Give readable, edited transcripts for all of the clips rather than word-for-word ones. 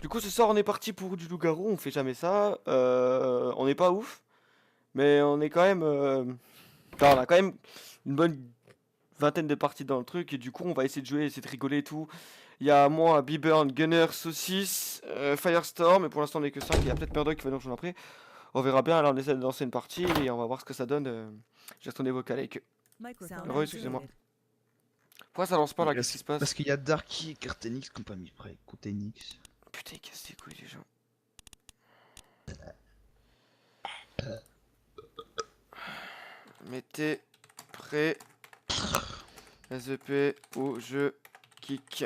Du coup, ce soir, on est parti pour du loup-garou. On fait jamais ça. On n'est pas ouf. Mais on est quand même. Enfin, on a quand même une bonne vingtaine de parties dans le truc. Et du coup, on va essayer de jouer, essayer de rigoler et tout. Il y a moi, Bburn, Gunner, Saucisse, Firestorm. Et pour l'instant, on n'est que 5. Il y a peut-être Murdoch qui va nous rejoindre après. On verra bien. Là, on essaie de lancer une partie et on va voir ce que ça donne. J'ai retourné vocal avec eux. Excusez-moi. Pourquoi ça lance pas là? Qu'est-ce qui se passe? Parce qu'il y a Darky et Cartenix qui ont pas mis prêt. Cartenix. Putain, casse les couilles, les gens. Mettez prêt. SVP ou je kick.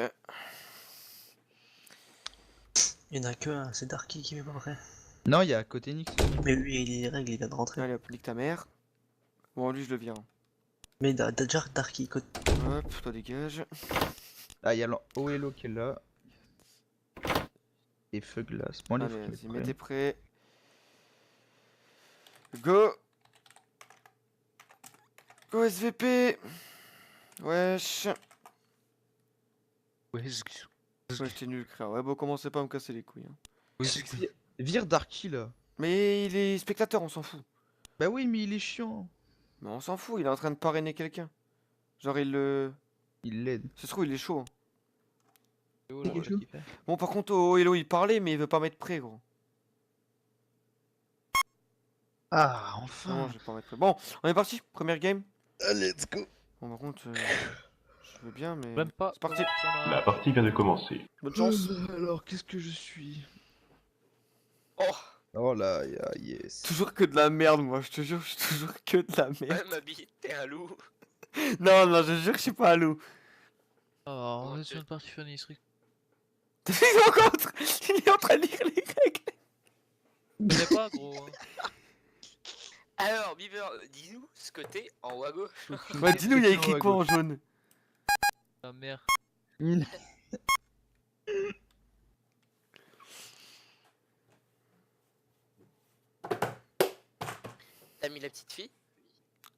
Il y en a que un, c'est Darky qui met pas prêt. Non, il y a Cartenix. Mais lui, il est règles, il vient de rentrer. Allez hop, nique ta mère. Bon, lui, je le vire. Mais t'as déjà Darky. Hop, toi dégage. Ah, il y a Oelo qui est là. Et Feuglas. Bon, Allez, vas-y, mettez prêt. Go. Go SVP. Wesh. Ouais, Ouais, j'étais nul, frère. Ouais, bon, commencez pas à me casser les couilles. Hein. Vire Darky là. Mais il est spectateur, on s'en fout. Bah oui, mais il est chiant. Mais on s'en fout, il est en train de parrainer quelqu'un. Genre, il le. Il l'aide. Ça se trouve, il est chaud. Hein. voilà qui fait. Bon, par contre, oh, Hello, il parlait, mais il veut pas mettre prêt, gros. Ah, Non, enfin. je vais pas mettre prêt. Bon, on est parti, première game. Let's go. Bon, par contre, je veux bien, mais. Même pas. C'est parti. La partie vient de commencer. Bonne chance. Alors, qu'est-ce que je suis? Oh, Oh là, yes. toujours que de la merde, moi, je te jure, je suis toujours que de la merde. Ouais, ma bite, t'es un loup. Non, non, je jure que je suis pas un loup. Oh, on Mon est sur Dieu. une partie funny, ce truc. Il est encore il est en train de lire les règles. Je connais pas, gros. Hein. Alors, Bieber, dis-nous ce que t'es en haut à gauche. Bah, dis-nous, il y a écrit quoi en jaune? La merde. T'as mis la petite fille?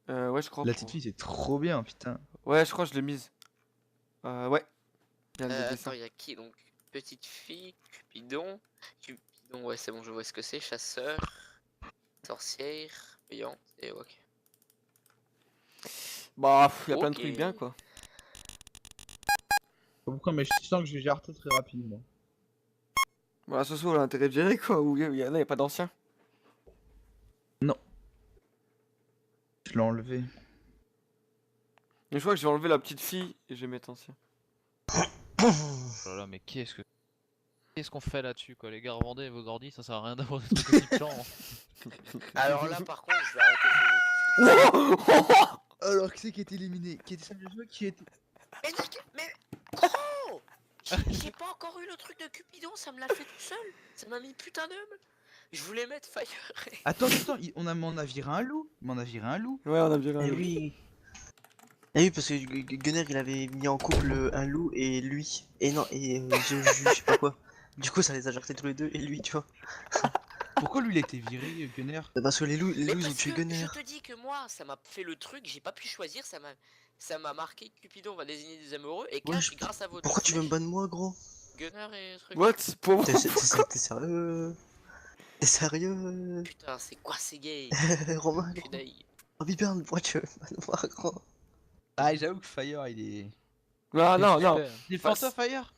Ouais, je crois. La petite fille, c'est trop bien, putain. Ouais, je crois que je l'ai mise. Ouais. Il y a le dessin. Attends, il y a qui donc? Petite fille, Cupidon. Cupidon, ouais, c'est bon, je vois ce que c'est. Chasseur, sorcière, payante, et ok. Bah, il y a plein de Ok. trucs bien, quoi. Pourquoi? Mais je sens que je vais jarter très rapidement. Voilà, ce soir, on a intérêt de gérer, quoi. Ou il y a pas d'anciens. Je l'ai enlevé. Mais je crois que je vais enlever la petite fille et je vais mettre ancien. Oh là là, mais qu'est-ce qu'on fait là-dessus, quoi? Les gars, revendez vos gordis, ça sert à rien d'avoir des trucs aussi puissants. Alors là, par contre, je vais arrêter. Alors, qui c'est qui est éliminé? Qui était sérieusement qui était. Mais gros, j'ai pas encore eu le truc de Cupidon, ça me l'a fait tout seul. Ça m'a mis putain d'homme. Je voulais mettre Fire. Attends, on a viré un loup. Mais on a viré un loup. Ouais, on a viré un Et loup. oui. Et oui, parce que Gunner il avait mis en couple un loup et lui. Et non, et je sais pas quoi. Du coup, ça les a jartés tous les deux et lui, tu vois. Pourquoi lui il a été viré, Gunner? Parce que les loups Mais ils ont parce tué que Gunner. je te dis que moi, ça m'a fait le truc, j'ai pas pu choisir, ça m'a marqué Cupidon va désigner des amoureux et Ouais, grâce à votre Pourquoi tu veux me flèche, ban moi, gros? Gunner et truc. What? Pour T'es sérieux? T'es sérieux? Putain, c'est quoi ces gays? Romain, gros. Putain. Oh, Biberne, pourquoi tu veux me ban moi, gros? Ah, j'avoue que Fire il est. Ah non, non. Défends-toi, Fire!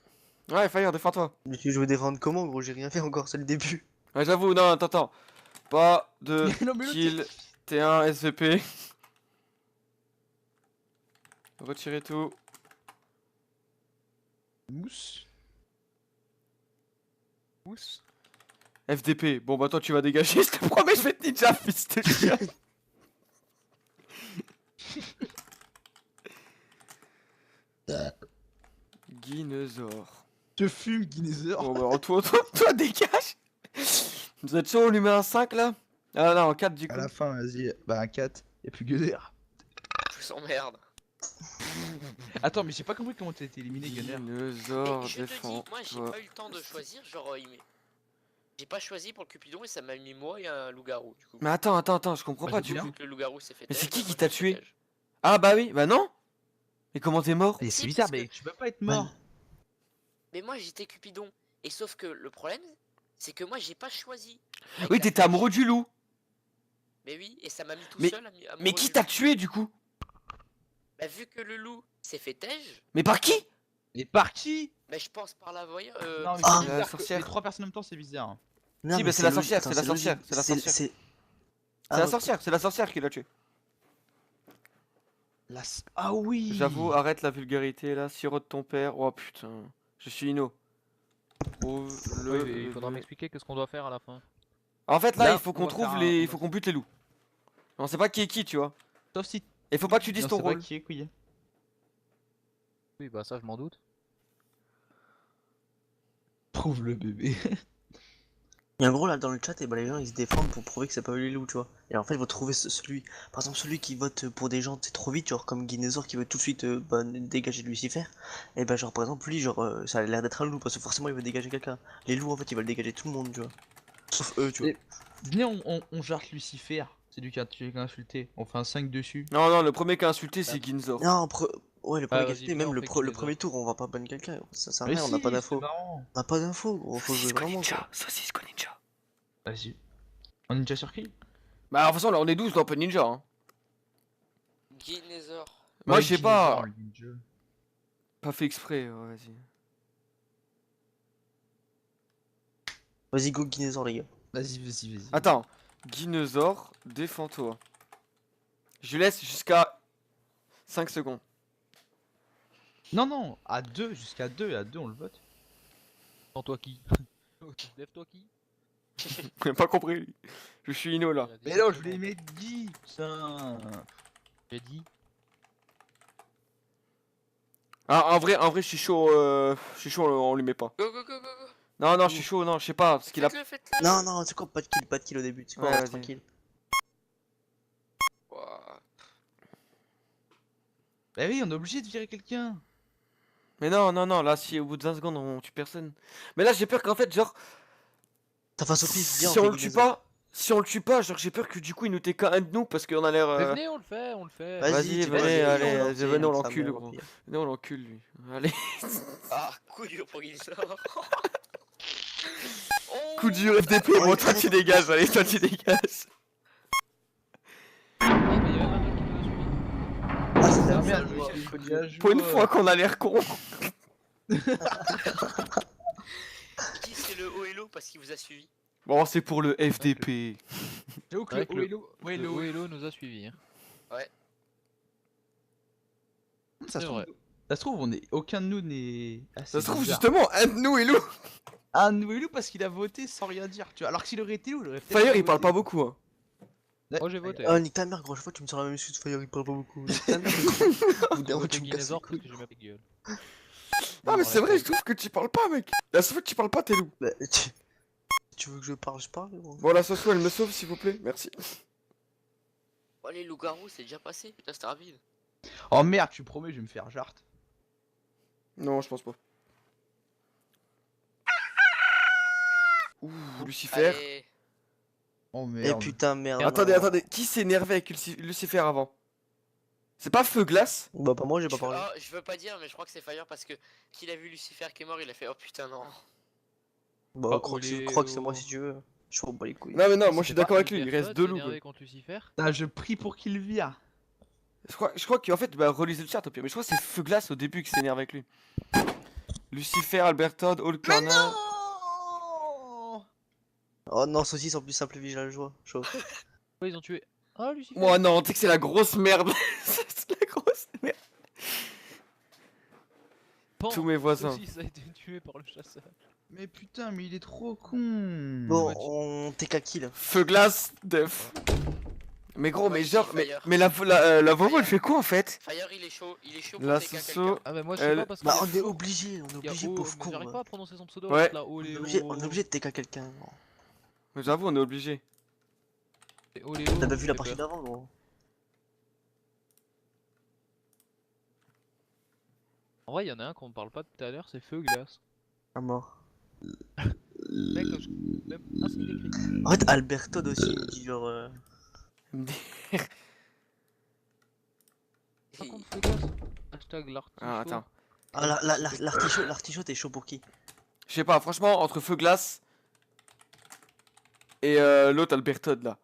Ouais, Fire, défends-toi. Mais je veux défendre comment, gros? J'ai rien fait encore, c'est le début. Ouais, j'avoue, non, attends. Pas de Non, mais l'autre, kill. T1 SVP. Retirez tout. Mousse. Mousse. FDP. Bon, bah toi, tu vas dégager. Je te promets, je vais te ninja, fils de chien. Dinosaure. Je fume, Guinnessor. Bon, bah, toi, dégage. Vous êtes chaud, on lui met un 5 là? Ah non, 4 du coup. À la fin, vas-y. Bah, un 4. Y'a plus Gunner. Je s'emmerde. Attends, mais j'ai pas compris comment t'as été éliminé, Gunner. Dinosaure, Mais je te dis, défends. moi j'ai pas eu le temps de choisir, genre j'ai pas choisi pour le Cupidon et ça m'a mis moi et un loup-garou du coup. Mais attends, je comprends Bah, pas c'est du bien. coup. Vu que le loup-garou s'est fait Mais c'est têche, qui moi, t'a je me tué? fais têche. Ah bah oui, bah non. Mais comment t'es mort? Et Si, c'est bizarre, parce mais que- tu peux pas être mort. Mais moi j'étais Cupidon. Et sauf que le problème, c'est que moi j'ai pas choisi. Avec Oui, la t'étais flèche. amoureux du loup. Mais oui, et ça m'a mis tout Mais- seul amoureux Mais qui du t'a loup. tué du coup? Bah vu que le loup s'est fait tège, Mais par qui? Et par qui? bah je pense par la voyeur. Non, mais Ah, c'est la bizarre que sorcière. les 3 personnes en même temps, c'est bizarre. Non, Si, mais bah, c'est la logique. sorcière, Attends, c'est la sorcière, logique. c'est la sorcière. C'est C'est Ah, la ok. sorcière, c'est la sorcière qui l'a tué. Ah oui. J'avoue, arrête la vulgarité là, sirote ton père. Oh putain, je suis Ino. Oh, Oui, mais il faudra m'expliquer qu'est-ce qu'on doit faire à la fin. En fait là, Là, il faut on qu'on va faire trouve un- les. on Il va faut qu'on bute les loups. On sait pas qui est qui, tu vois. Sauf si. Et faut pas que tu dises Non, ton c'est pas rôle. qui est qui. Oui, bah ça, je m'en doute. Trouve le bébé. Et en gros, là, dans le chat, et bah, les gens ils se défendent pour prouver que c'est pas eux les loups, tu vois. Et en fait, ils vont trouver celui. Par exemple, celui qui vote pour des gens, c'est trop vite, genre comme Guinézor qui veut tout de suite dégager Lucifer. Et bah, genre, par exemple, lui, genre, ça a l'air d'être un loup parce que forcément, il veut dégager quelqu'un. Les loups, en fait, ils veulent dégager tout le monde, tu vois. Sauf eux, tu vois. Et- Venez, on jarte Lucifer. C'est lui qui a tué, qui a insulté. On fait un 5 dessus. Non, non, le premier qui a insulté c'est Ginzor. Non, ouais, le premier vas-y, qualité, viens, même on le, fait le Guinézor. premier tour, on va pas ban quelqu'un. Ça sert à Mais rien, on si, n'a pas c'est d'infos. marrant. On n'a pas d'infos, gros, faut jouer vraiment, quoi. Saucisco ninja. Vas-y. On est déjà sur qui? Bah, de toute façon, là on est 12 dans Open Ninja. Hein. Guinézor. Moi, Ouais, je sais Guinézor, pas. le ninja. Pas fait exprès, vas-y. Vas-y, go Guinézor, les gars. Vas-y. Attends, Guinézor, défends-toi. Je laisse jusqu'à 5 secondes. Non, à 2, jusqu'à 2, et à 2 on le vote. Sans toi qui? Lève-toi qui? J'ai pas compris. Lui. Je suis Ino là. Mais non, je voulais mettre Guy, putain. J'ai dit. Ah, en vrai, je suis chaud. Je suis chaud, on lui met pas. Go go go go go. Non, non, je suis chaud, non, je sais pas. Parce qu'il a. Faites-le, faites-le. Non, non, c'est quoi, pas de kill au début, c'est quoi, Ouais, on reste vas-y. tranquille. Ouah. Bah oui, on est obligé de virer quelqu'un. Mais non, non, non, là, si au bout de 20 secondes on tue personne. Mais là, j'ai peur qu'en fait, genre. T'as face au pif, viens, Si on on fait le tue Guinézor. pas. Si on le tue pas, genre, j'ai peur que du coup, il nous t'ait qu'un de nous parce qu'on a l'air. Mais venez, on le fait, on le fait. Vas-y, tu venez, vas, allez, on vas-y, fait, venez, on nique sa l'encule, mère, gros. au pire. Non, on l'encule lui. Allez. Ah, coup dur pour Guinézor. Oh. Coup dur FDP, Ouais, bon, toi tu dégages, allez, toi tu dégages. Ah, mais il y a même un mec qui nous a suivi. Ah, c'était Ah un merde, merde, bien joué. Pour une fois qu'on a l'air con. Qui c'est le haut hello parce qu'il vous a suivi? Bon, c'est pour le FDP. J'avoue que Avec le le- Oelo, ouais, Le le Oelo nous a suivis. Hein. Ça C'est se trouve, vrai. ça se trouve, on est, aucun de nous n'est. Ah, Ça c'est se trouve bizarre. justement, un de nous est loup. Ah, Oelo parce qu'il a voté sans rien dire, tu vois. Alors que s'il aurait été loup, il aurait peut-être Fire, pas il parle voté. pas beaucoup. Hein. Ouais. Moi j'ai voté. Oh, nique ta mère, gros, je vois que tu me sors la même chute, Fire, il parle pas beaucoup. Nique ta mère, gros. Au bout d'un J'ai moment, voté tu me casses les Guinézor parce couilles. que j'ai ma gueule. Non, mais c'est vrai, je trouve que tu parles pas, mec. La seule fois que tu parles pas, t'es loup. Bah, tu veux que je parle, gros. Bon, la Soso, elle me sauve, s'il vous plaît. Merci. Oh les loups-garous, c'est déjà passé. Putain, c'était rapide. Oh merde, tu promets, je vais me faire jarte. Non, je pense pas. Ouh, Lucifer. Allez. Oh Eh merde. putain, merde. Attendez, non. attendez. Qui s'est énervé avec Lucifer avant? C'est pas Feu Glace? Bah, pas moi, j'ai pas parlé. Ah, je veux pas dire, mais je crois que c'est Fire parce que qu'il a vu Lucifer qui est mort, il a fait oh putain non. Bah, Oh, crois que Oléo. crois que c'est moi si tu veux. Je m'en bats les couilles. Non, mais non, moi je suis C'était d'accord pas avec lui. Il Alberto reste deux s'est loups. énervé quoi. contre Lucifer. Putain, je prie pour qu'il vire. Je crois qu'en fait, bah, relisez le chat au pire. Mais je crois que c'est Feu Glace au début qui s'énerve avec lui. Lucifer, Albert Todd, All Corner. Oh non, saucisse en plus simple vigile, je vois. Chaud. Ouais, ils ont tué. Ah, Lucifer. Moi non, tu sais que c'est la grosse merde. C'est la grosse merde. Bon, Tous mes voisins. Saucisse a été tué par le chasseur. Mais putain, mais il est trop con. Bon, ouais, tu- on TK kill. Feu Glace, Def. Mais gros, Moi, mais je dis genre, Fire. mais la Vovo elle fait quoi en fait? Fire il est chaud pour La TK Soso. quelqu'un. Ah, bah moi je sais Elle- pas parce que. Bah, il y a on est Flo, obligé, il y a pauvre mais con. j'arrive Ouais. pas à prononcer son pseudo. Ouais. Là, On est Oléo. obligé de TK quelqu'un. gros. Mais j'avoue, on est obligé. Oléo, T'as pas ça vu la fait partie peur. d'avant, gros. En vrai, il y en a un qu'on parle pas tout à l'heure, c'est Feu Glace. À mort. Mec, je... même... Ah, c'est écrit. En fait, Albert Todd aussi, il me dit genre. Par contre, Feu Glace. Hashtag l'artichaut. Ah, attends. Ah, l'artichaut, t'es chaud pour qui? Je sais pas, franchement, entre Feu Glace et l'autre Albertod là.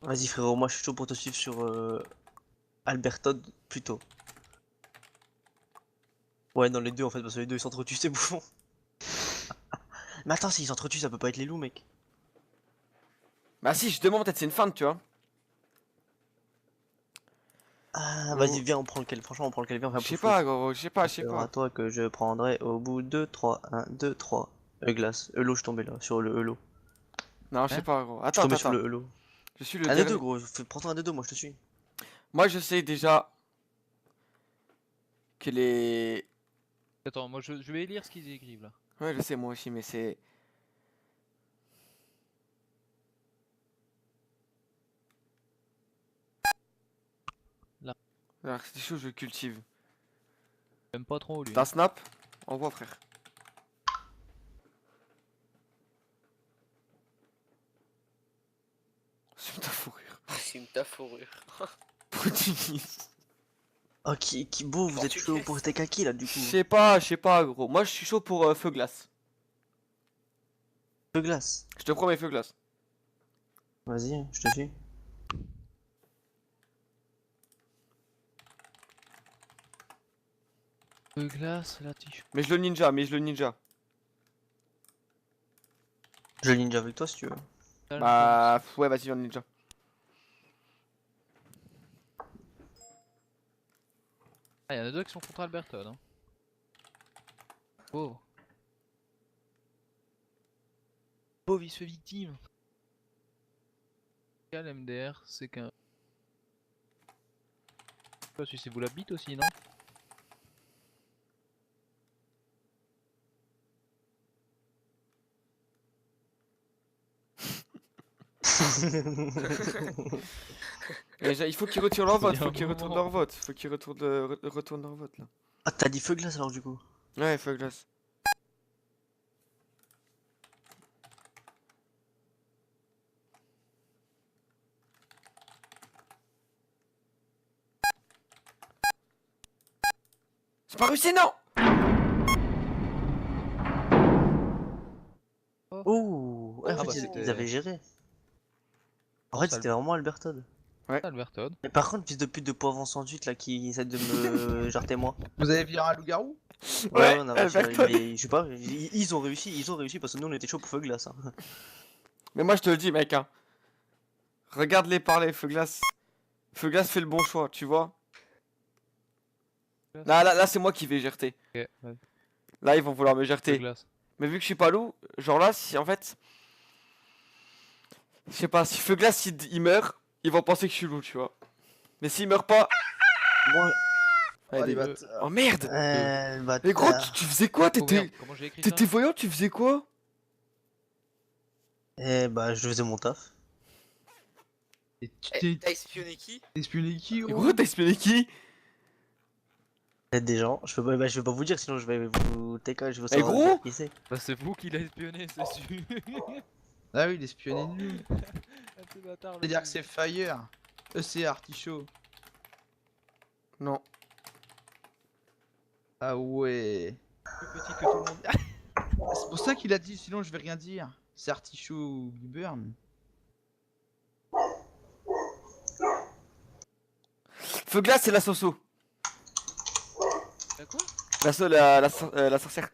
Vas-y frérot, moi je suis chaud pour te suivre sur Albertod plutôt. Ouais, dans les deux en fait, parce que les deux ils s'entretuent, c'est bouffon. Mais attends, s'ils s'entretuent, ça peut pas être les loups, mec. Bah si, justement, peut-être c'est une feinte, tu vois. Ah, Oh. vas-y, viens, on prend lequel. Franchement, on prend lequel, viens, on fait un Je sais pouf, pouf. pas, gros, je sais pas, je sais Alors, pas. à toi que je prendrai au bout de 3. 1, 2, 3. Glace. Elo, je tombais là, sur le Elo. Non, je sais Hein pas, gros. Je Attends, tombais attends, sur attends. le Elo. Je suis le Un des deux, dernier. gros. Prends-toi un des deux, moi je te suis. Moi, je sais déjà que les... Attends, moi je vais lire ce qu'ils écrivent là. Ouais, je sais, moi aussi, mais c'est... Là. Alors, c'est des choses que je cultive. J'aime pas trop lui. T'as snap? Envoie, frère. C'est ta fourrure. C'est une ta fourrure. Portugais. Oh, qui beau, vous êtes chaud pour tes kaki là, du coup. Je sais pas, gros. Moi, je suis chaud pour Feu Glace. Feu glace. Je te promets Feu Glace. Vas-y, je te suis. Feu glace, la tige. Mais je le ninja, mais je le ninja. Je ninja avec toi si tu veux. Bah, ouais, vas-y, je le ninja. Ah, y'en a deux qui sont contre Alberton. Hein. Oh. Pauvre, il se fait victime. MDR, c'est qu'un. Sucez-vous la bite aussi, non? Il faut qu'ils retirent leur vote, Il y a faut un qu'ils retournent moment. leur vote, faut qu'ils retournent leur vote là. Ah, t'as dit feu glace alors du coup. Ouais, Feu Glace. C'est pas réussi, non! Oh, ouais, en Ah fait, bah, ils c'était- avaient géré. En fait, Ça, c'était vraiment Albertod. Alberton. Mais par contre, fils de pute de poivron sandwich là qui essaie de me jarter moi. Vous avez viré un loup-garou? Ouais, on a réussi, Albertod. mais je sais pas, ils ont réussi parce que nous on était chaud pour feu glace. Hein. Mais moi je te le dis, mec, hein. Regarde-les parler, Feu Glace. Feu Glace fait le bon choix, tu vois. Là c'est moi qui vais gerter. Ok, ouais. Là, ils vont vouloir me Feu gerter. glace. Mais vu que je suis pas loup, genre là, si en fait. Je sais pas, si Feu Glace il meurt, ils vont penser que je suis loup, tu vois. Mais s'il meurt pas. Moi, Allez, les des- bâtards. Oh merde! bâtard. Mais gros, tu faisais quoi? Oh merde, comment j'ai écrit ça? T'étais voyant, tu faisais quoi? Eh bah, je faisais mon taf. Et tu Eh, t'es t'as espionné qui? espionné qui, Mais gros? gros, t'as espionné qui? Aide des gens, je peux pas, je vais pas vous dire sinon je vais vous TK, je vais Eh, savoir gros qui c'est. Bah, c'est vous qui l'avez espionné, c'est sûr. Ah oui, il est espionné de lui. Ah, ce bâtard, le C'est-à-dire que fils c'est Fire. C'est Artichaut. Non. Ah ouais. plus petit que tout le monde. C'est pour ça qu'il a dit, sinon je vais rien dire. C'est Artichaut ou Burn. Feu Glace, c'est la Soso. T'as quoi? La sorcière.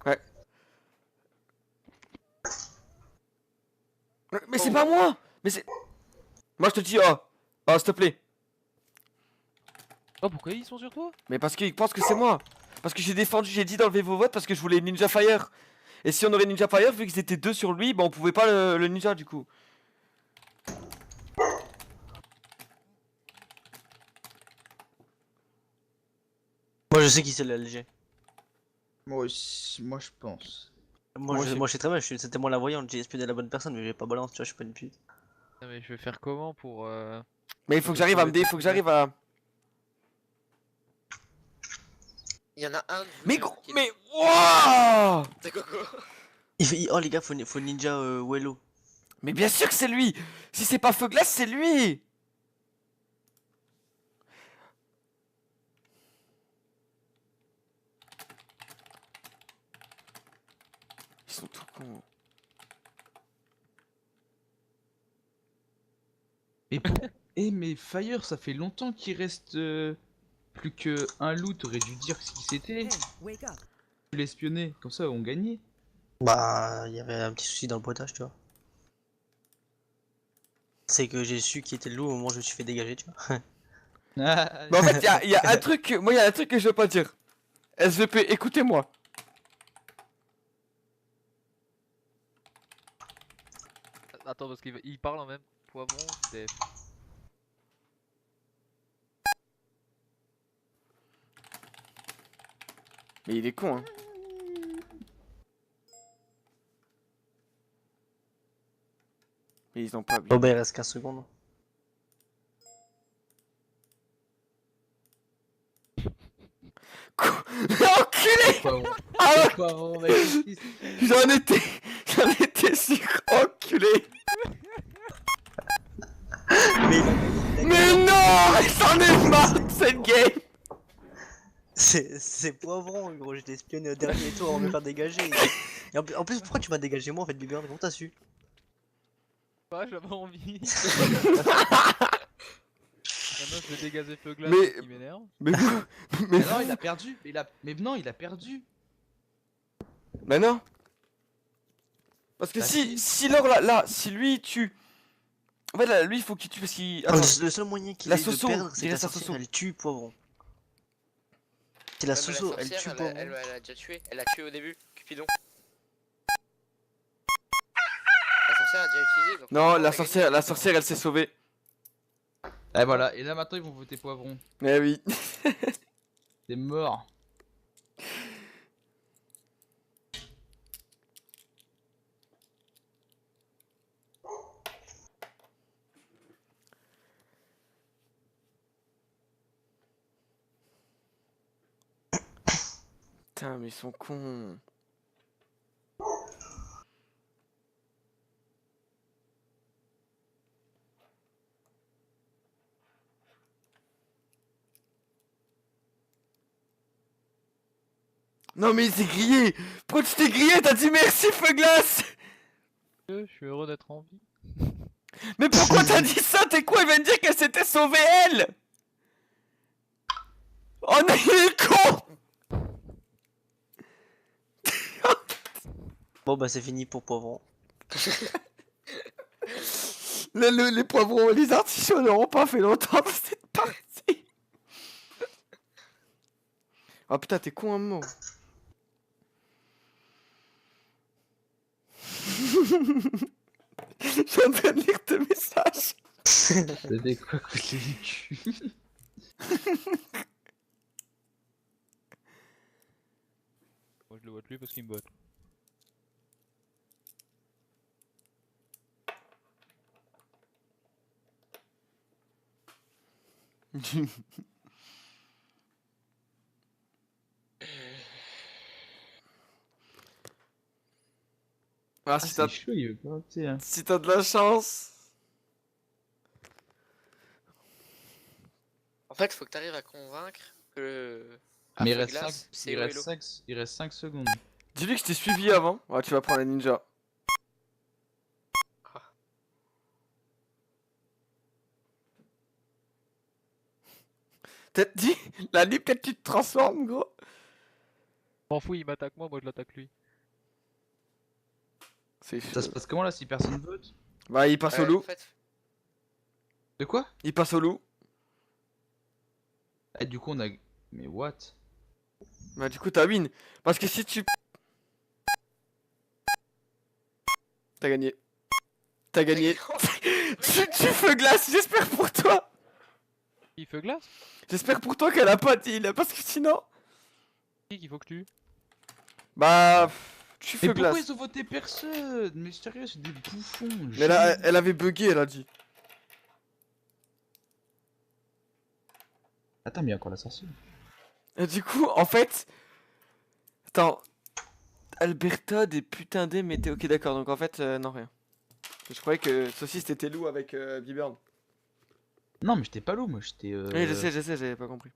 Ouais. Mais c'est pas moi! Mais c'est. Moi je te dis, oh! Oh, s'il te plaît! Oh, pourquoi ils sont sur toi? Mais parce qu'ils pensent que c'est moi! Parce que j'ai défendu, j'ai dit d'enlever vos votes parce que je voulais Ninja Fire! Et si on aurait Ninja Fire, vu qu'ils étaient deux sur lui, bah on pouvait pas le ninja du coup. Moi je sais qui c'est le LG. Moi aussi, moi je pense. Moi, Moi, moi je sais très bien, c'était moi la voyante, j'ai espionné la bonne personne mais j'ai pas balance, tu vois, je suis pas une pute. Ah, mais je vais faire comment pour. Mais il faut que j'arrive à me dé, il faut que j'arrive à. Il y en a un de vous Mais deux gros, qui est- mais wouah! C'est Coco. Oh les gars, faut ninja Wello. Mais bien sûr que c'est lui! Si c'est pas Feu Glace, c'est lui! sont tout cons. Et pour... Eh mais Fire, ça fait longtemps qu'il reste plus que un loot, t'aurais dû dire ce qui c'était. Tu l'espionner, comme ça on gagnait. Bah, il y avait un petit souci dans le potage, tu vois. C'est que j'ai su qui était le loup au moment où je me suis fait dégager, tu vois. Ah, Mais en fait, il y a un truc, moi il y a un truc que je veux pas dire. SVP, écoutez-moi. Attends, parce qu'il parle en même poivron, c'est... Mais il est con, hein. Mais ils ont pas bien. Bon bah il reste 15 secondes. Mais enculé! poivron. Ah ouais, Poivron, mec, j'en étais sûr, enculé! Mais Mais non! J'en ai marre de cette game! c'est poivron, gros, je l'ai espionné au dernier tour avant de me faire dégager. Et en plus, pourquoi tu m'as dégagé moi en fait, Biberne? Comment t'as su? Ouais, j'avais envie. Maintenant, je vais dégazer feu glace Mais- qui m'énerve. Mais vous... Mais Mais non, vous... il a perdu. Mais non, il a perdu. Bah non! Parce que Bah si Laure là, si lui il tue... En fait là, lui il faut qu'il tue parce qu'il... Ah, Attends, le seul moyen qu'il La ait de Soso, perdre, il c'est que la reste la sorcière Soso. elle tue poivron. C'est la Ouais, mais Soso, elle sorcière, tue elle, poivron. elle a déjà tué. Elle a tué au début, Cupidon. La sorcière a déjà utilisé. Donc non, normalement, la elle a gagné. sorcière elle s'est sauvée. Et voilà, et là maintenant ils vont voter poivron. Mais oui. C'est mort. Putain, mais ils sont cons. Non mais il s'est grillé. Pourquoi tu t'es grillé? T'as dit merci feu glace. Je suis heureux d'être en vie. Mais pourquoi t'as dit ça? T'es quoi? Il vient de dire qu'elle s'était sauvée elle. Oh non il est con. Bon bah c'est fini pour poivron. Les poivrons, les artichauts n'auront pas fait longtemps dans cette partie. Oh putain t'es con un moment. Je suis en train de lire tes messages. C'était quoi contre les vécus? Moi, je le vois de lui parce qu'il me botte. Ah, Ah, si c'est t'as chaud, il veut pas voter, hein. si t'as de la chance. En fait, faut que t'arrives à convaincre que. Mais il Feu reste glace, 5, c'est il reste Hello. 5, il reste 5 secondes. Dis-lui que je t'ai suivi avant. Ouais, tu vas prendre la ninja. Peut-être dit, la nuit, peut-être tu te transformes, gros. M'en fous, il m'attaque moi, moi je l'attaque lui. C'est Ça se chaud. passe comment là si personne vote? Bah, il passe au En loup. fait, De quoi? Il passe au loup. Eh, du coup on a... Mais what? Bah, du coup, t'as win. Parce que si tu. T'as gagné. T'as gagné. tu feu glace, j'espère pour toi. Il feu glace? J'espère pour toi qu'elle a pas dit, là, parce que sinon. Qui qu'il faut que tu... Bah. Tu Mais feu pourquoi glace. ils ont voté personne? Mais sérieux, c'est des bouffons. Mais là, elle avait bugué, elle a dit. Attends, mais il y a encore la sorcière. Et du coup, en fait. Attends. Alberta des putains d'aimes était ok, d'accord. Donc en fait, non, rien. Je croyais que Saucisse c'était loup avec Biburn. Non, mais j'étais pas loup, moi j'étais. Oui, je sais, j'avais pas compris.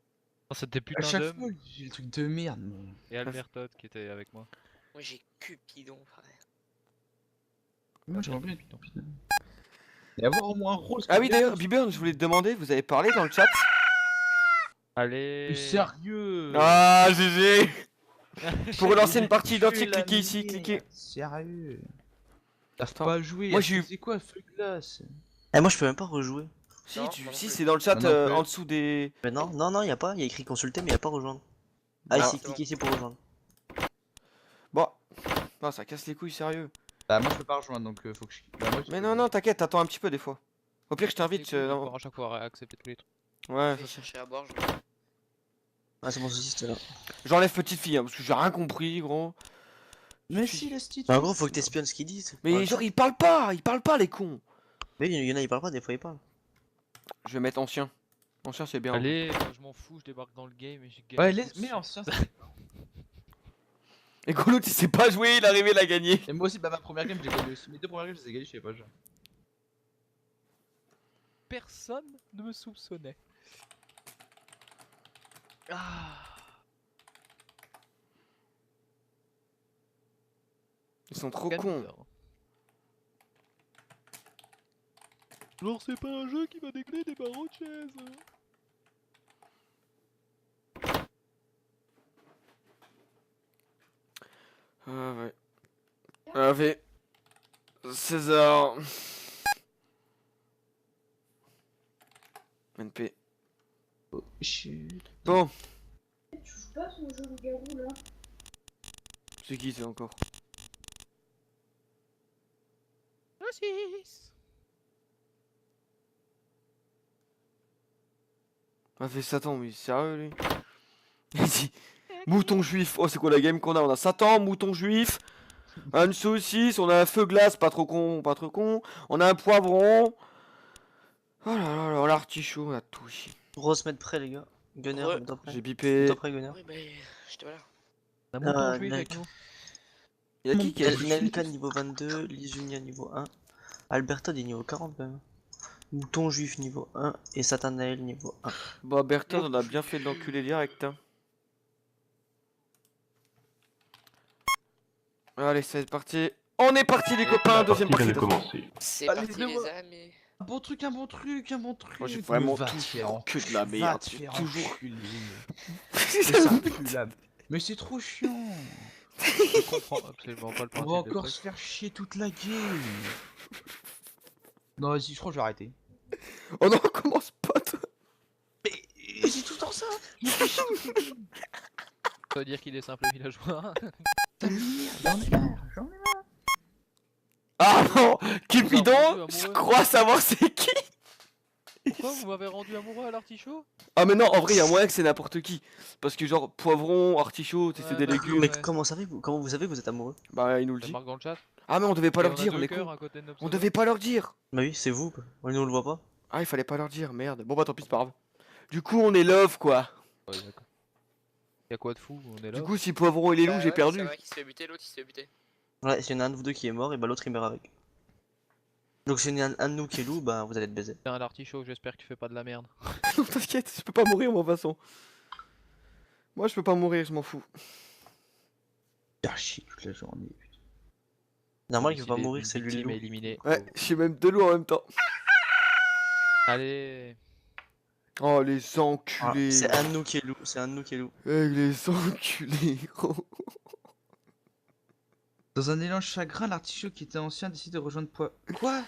Oh, c'était À putain chaque d'hommes. fois, j'ai le truc de merde. Mais... Et Albertot qui était avec moi. Moi j'ai Cupidon, frère. Moi j'aimerais bien être Cupidon. Et avoir au moins un rôle. Ah oui, d'ailleurs, Biburn, je voulais te demander, vous avez parlé dans le chat? Allez. Sérieux. Ah, GG! Pour relancer une J'ai partie tué identique, la cliquez ici, merde. cliquez. Sérieux. T'as Attends. pas joué. Moi, j'ai eu- C'est quoi Feu glace? Eh, moi je peux même pas rejouer. Si, Non, tu... moi non si plus. c'est dans le chat Moi non plus. en dessous des... Mais non, non, non, y a pas, y a écrit consulter, mais y a pas rejoindre. Ah, Ah, ici, c'est bon. cliquez ici pour rejoindre. Bon. Non, ça casse les couilles, sérieux. Bah moi je peux pas rejoindre donc faut que je. Bah, moi, je Mais peux non, jouer. non, t'inquiète, t'attends un petit peu des fois. Au pire, je t'invite. C'est cool, non. encore à chaque fois à accepter tous les trucs. Ouais, Je vais ça, chercher à boire. Ah, c'est bon, ceci, c'était là. j'enlève petite fille, hein, parce que j'ai rien compris, gros. Mais suis- si, laisse-tu. Bah, en gros, faut que t'espionnes ce qu'ils disent. Mais Ouais. genre, ils parlent pas, les cons. Mais y en a, ils parlent pas, des fois ils parlent. Je vais mettre ancien. Ancien, c'est bien. Allez, moi, je m'en fous, je débarque dans le game et j'ai gagné. Ouais, laisse. Mais ancien. Et Golo, il sait pas jouer, il est arrivé, il a gagné. Et moi aussi, bah ma première game, j'ai gagné. Mes deux premières games, je les ai gagnées, je savais pas jouer. Personne ne me soupçonnait. Ah. Ils sont trop Gagne cons. d'or. Genre c'est pas un jeu qui va dégler des barreaux de chaise. Ah ouais. Avec César. NP. Oh shit. Bon, Tu joues pas ce jeu loup-garou là? c'est qui c'est encore? Ah, fait Satan, mais sérieux lui? Il dit mouton juif. Oh, c'est quoi la game qu'on a? On a Satan, mouton juif, une saucisse, on a un feu glace, pas trop con, pas trop con. On a un poivron. Oh là là là, l'artichaut, on a tout ici. Gros, se mettre prêt, les gars. Gunner, Ouais. mets-toi prêt. J'ai Mets-toi bipé. prêt, Gunner. Oui, mais je te vois là. On a mouton juif mec. avec nous. Y'a qui a dit? Nelka niveau 22, Lizunia niveau 1. Alberta des niveau 40 quand même. Mouton juif niveau 1 et Satanael niveau 1. Bah, Bertrand, on a bien fait de l'enculer direct. Hein. Allez, c'est parti. On est parti, les copains. La Deuxième partie vient partie. de De... commencer. C'est Allez, parti, deux les mois. amis. Un bon truc, un bon truc, un bon truc. Moi, j'ai Mais vraiment va tout te faire que de la enculer, merde. va te c'est faire toujours. enculer. Mais ça pue, là. Mais c'est trop chiant. Je comprends absolument pas le On principe va de encore truc. se faire chier toute la game. Non, vas-y, je crois que je vais arrêter. Oh non, commence pas, toi. Mais c'est tout le temps ça. Ça veut dire qu'il est simple villageois. Ça m'énerve, j'en ai marre, j'en ai marre. Ah non, rendu Cupidon, amoureux. je crois savoir c'est qui. Pourquoi vous m'avez rendu amoureux à l'artichaut? Ah mais non, en vrai, il y a moyen que c'est n'importe qui. Parce que genre, poivron, artichaut, c'est Ouais, des bah, légumes. Mais ouais. comment vous savez que vous êtes amoureux? Bah, il nous le Ça dit. marque dans le chat. Ah mais on devait pas Et leur on a dire, deux on est cœurs con. à côté de nos On pseudos. devait pas leur dire. Bah oui, c'est vous, quoi. Nous on le voit pas. Ah, il fallait pas leur dire, merde. Bon bah tant pis, c'est pas grave. Du coup, on est love, quoi. Ouais, d'accord. Y'a quoi de fou? On est là. Du coup, si poivron il est loup, Bah j'ai ouais, perdu. C'est vrai qui se fait buter, l'autre il se fait buter. Ouais, s'il y en a un de vous deux qui est mort, et bah l'autre il meurt avec. Donc s'il y en a un de nous qui est loup, bah vous allez être baisé. T'es un artichaut, j'espère que tu fais pas de la merde. Non, t'inquiète, je peux pas mourir, moi, de toute façon. Moi, je peux pas mourir, je m'en fous. Faire chier toute la journée. putain. Normal qu'il Ici, va pas les- mourir, une c'est lui le victime loup. est éliminée. Ouais, j'ai même deux loups en même temps. Allez. Oh, les Ah, enculés. c'est un de nous qui est loup, c'est un de nous qui est loup. Eh, les enculés, gros. Dans un élan de chagrin, l'artichaut qui était ancien décide de rejoindre Quoi?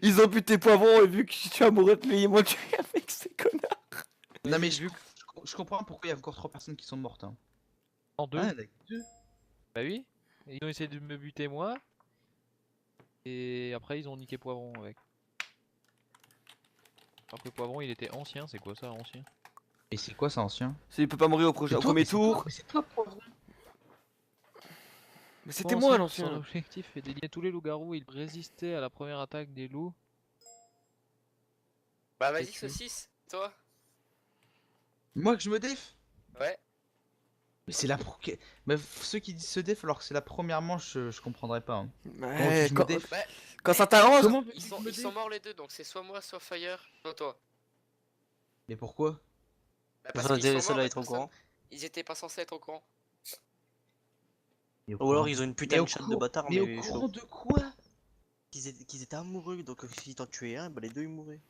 Ils ont buté poivron et vu que je suis amoureux de lui, ils m'ont tué avec ces connards. Non mais je comprends pourquoi il y a encore 3 personnes qui sont mortes. Hein. En deux. Ah, d'accord. Bah oui. Ils ont essayé de me buter moi. Et après ils ont niqué Poivron avec. Alors que Poivron il était ancien, c'est quoi ça ancien? Et c'est quoi ça ancien? Il peut pas mourir au premier tour. Mais c'est toi, Poivron. Mais c'était Ancien, moi Son l'ancien. objectif est d'éliminer tous les loups-garous, il résistait à la première attaque des loups. Bah vas-y, tu- saucisse, toi. Moi que je me déf? Ouais. Mais c'est la Mais ceux qui disent se déf alors que c'est la première manche, je comprendrais pas. Hein. Ouais, je me déf. Bah, quand ça t'arrange. Comment ils sont morts les deux, donc c'est soit moi, soit Fire, soit toi. Mais pourquoi? Bah parce Enfin, qu'ils sont ceux-là morts, être au personne- courant. Ils étaient pas censés être au courant. Ou alors ils ont une putain Mais de au chatte de courant- bâtard, mais au mais courant chaud. de quoi? Qu'ils étaient amoureux, donc si t'en tuais un, bah les deux ils mouraient.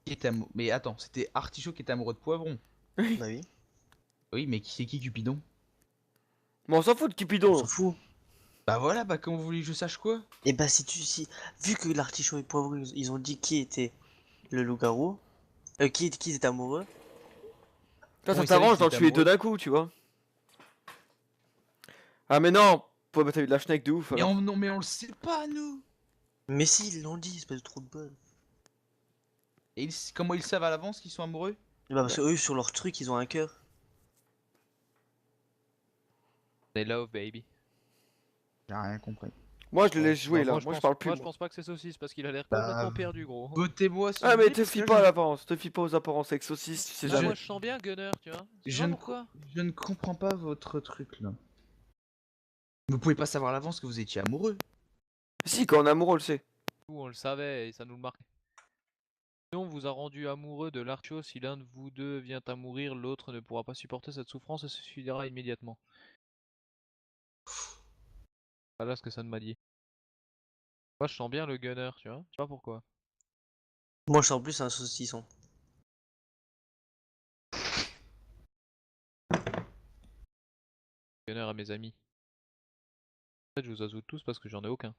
Qui était Mais attends, c'était Artichaut qui était amoureux de Poivron. Bah oui, Oui, mais qui c'est qui Cupidon? Mais on s'en fout de on Cupidon. s'en fout. Bah voilà, bah comment vous voulez que je sache quoi? Et bah vu que l'artichaut et poivron ils ont dit qui était le loup-garou, qui étaient amoureux, Toi, Bon, ça ils savaient t'arrange qu'ils d'en étaient tuer deux amoureux. d'un coup, tu vois. Ah, mais non! T'as eu de la schneck de ouf Mais alors. non, mais on le sait pas, nous! mais si ils l'ont dit, espèce de trou de balle. Et comment ils savent à l'avance qu'ils sont amoureux? Et bah parce que eux sur leur truc ils ont un cœur. They love baby. J'ai rien compris. Moi, je les Bon, laisse jouer là. moi, Moi, je parle plus. moi, je moi. pense pas que c'est saucisse parce qu'il a l'air Bah, complètement perdu, gros. Votez-moi si Ah, vous mais voulez, te parce fie que pas à je... l'apparence. Te fie pas aux apparences avec saucisse, tu sais Ah, jamais. moi je sens bien Gunner, tu vois. Tu Je vois ne, pourquoi? je ne comprends pas votre truc là. Vous pouvez pas savoir à l'avance que vous étiez amoureux. Si, quand on est amoureux, on le sait. Nous on le savait et ça nous le marquait. Si on vous a rendu amoureux de l'Archio, si l'un de vous deux vient à mourir, l'autre ne pourra pas supporter cette souffrance et se suicidera immédiatement. Voilà ce que ça m'a dit. Moi je sens bien le Gunner, tu vois. Je sais pas pourquoi. Moi je sens plus un saucisson. Gunner à mes amis. En fait, je vous ajoute tous parce que j'en ai aucun.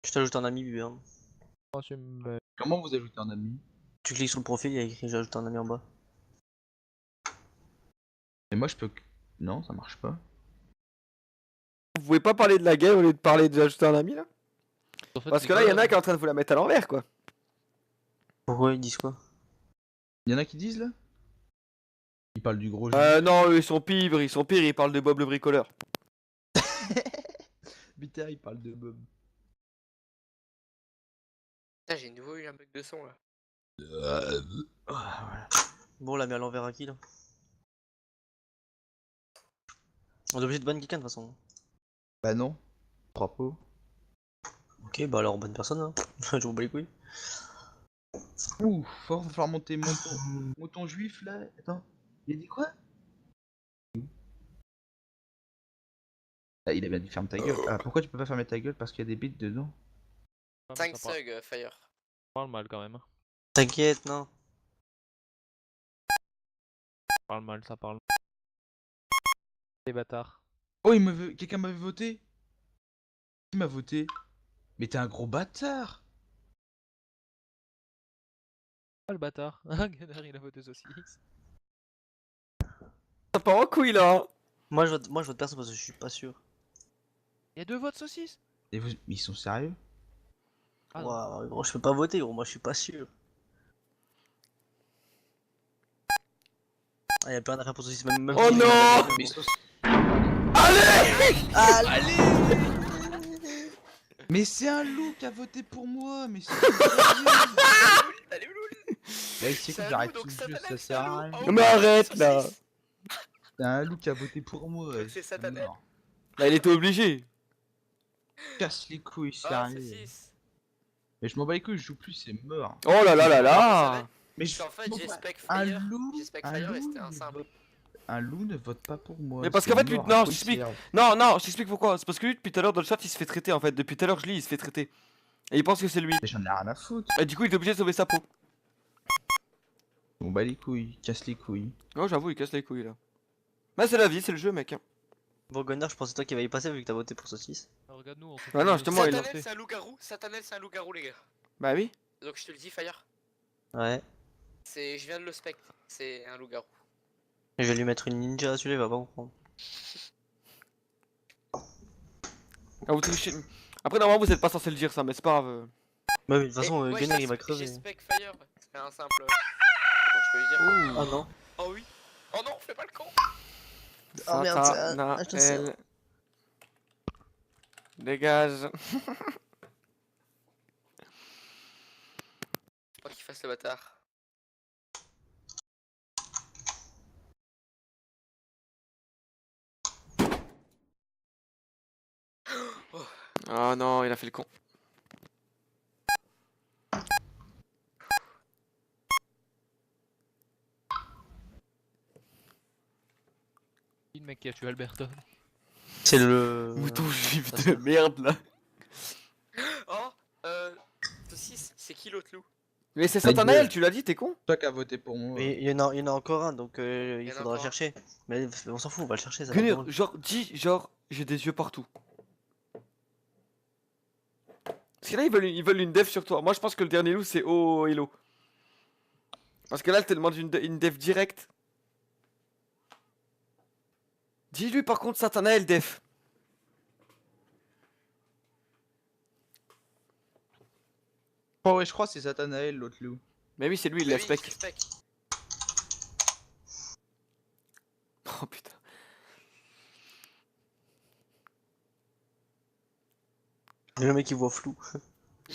Je t'ajoute un ami bien. Oh, tu me- Comment vous ajoutez un ami? Tu cliques sur le profil, il y a écrit j'ajoute un ami en bas. Et moi je peux... Non, ça marche pas. Vous pouvez pas parler de la guerre au lieu de parler d'ajouter un ami là? En fait, Parce c'est que là, il y en a quoi, qui est en train de vous la mettre à l'envers quoi. Pourquoi ils disent quoi? Y'en a qui disent là? Ils parlent du gros jeu. Non, eux, ils sont pires, ils parlent de Bob le bricoleur. Putain, ils parlent de Bob. Putain, j'ai de nouveau eu un bug de son là. Ah, voilà. Bon on l'a mis à l'envers à qui là? On est obligé de ban quelqu'un de toute façon. Bah non. Propos. Ok bah alors bonne personne hein. Je vous bats les couilles. Ouh, faut falloir monter mouton juif là. Attends. Il a dit quoi? Ah, il a bien dit ferme ta gueule. Ah, pourquoi tu peux pas fermer ta gueule? Parce qu'il y a des bits dedans. Ah, mais 5 ça sugs, Fire. parle mal quand même. Hein. T'inquiète non. Ça parle mal, ça parle. Les bâtards. Oh, quelqu'un m'avait voté? Qui m'a voté? Mais t'es un gros bâtard! Ah le bâtard. Gunner il a voté saucisse. Ça part en couille là hein. Moi je vote personne parce que je suis pas sûr. Il y a 2 votes saucisse. Et mais ils sont sérieux? Ah non. Waouh gros je peux pas voter gros, moi je suis pas sûr. Ah y'a plus rien à faire pour saucisson même Oh si- non! Mais sauce- Allez Mais c'est un loup qui a voté pour moi! Mais c'est Allez, Ouloul. Là, il sait que C'est un j'arrête loup, tout donc le jeu, Satanel, ça c'est sert un à loup. rien. Oh, Non, mais arrête, là. saucisse. C'est un loup qui a voté pour moi. C'est Satanel. Non. Là, il était obligé. Casse les couilles, Ah, sérieux. saucisse. Mais je m'en bats les couilles, je joue plus, c'est mort. Oh là là là Ah, là! Mais Parce qu'en fait, m'en j'ai bats- spec un Fire. loup, J'ai spec un Fire et loup c'était un ne simple. vote- un loup ne vote pas pour moi. Mais parce c'est qu'en fait, lui, mort, non, à je quoi il t'explique. sert Non, non, je t'explique pourquoi. C'est parce que lui, depuis tout à l'heure, dans le chat, il se fait traiter en fait. Depuis tout à l'heure, je lis, il se fait traiter. Et il pense que c'est lui. Mais j'en ai rien à foutre. Et du coup, il est obligé de sauver sa peau. On bat les couilles, casse les couilles. Oh, j'avoue, il casse les couilles là. Bah, c'est la vie, c'est le jeu, mec. Hein. Bon Gunnar je pensais toi qui va y passer vu que t'as voté pour saucisse. Ah, regarde-nous, on se Ah non, fait- justement, il a Satanel, c'est un loup-garou. Satanel, c'est un loup-garou, les gars. Bah oui. Donc je te le dis, Fire. Ouais. Je viens de le spec. C'est un loup-garou. Et je vais lui mettre une ninja à celui-là, il va pas comprendre. Ah, vous trichez. Après, normalement, vous êtes pas censé le dire ça, mais c'est pas grave. Bah oui, de toute Et, façon ouais, Gunnar j'ai il va sp- crever. J'ai spec Fire. C'est un simple. Donc je peux lui dire. Ah non. Oh oui. Oh non, fais pas le con. Oh merde, c'est un Naël. chasseur. Dégage. Pas qu'il fasse le bâtard. Ah non, il a fait le con. Qui le mec qui a tué Alberton? C'est le. Mouton juif ça, de c'est- merde là. Oh, Saucisse, c'est qui l'autre loup? Mais c'est Ta Satanael, gueule. tu l'as dit, t'es con? Toi qui as voté pour moi. Mais il y en a encore un, donc Il il y en a faudra encore un. chercher. Mais on s'en fout, on va le chercher, ça va Gunner, être drôle. genre, dis, genre, j'ai des yeux partout. Parce que là, ils veulent une def sur toi. Moi, je pense que le dernier loup, c'est Oh Hello. Parce que là, elle te demande une def directe. Dis-lui par contre, Satanael def. Oh ouais, je crois que c'est Satanael, l'autre loup. Mais oui, c'est lui, il Mais l'a oui, spec. c'est spec. Oh putain. Le mec il voit flou. Je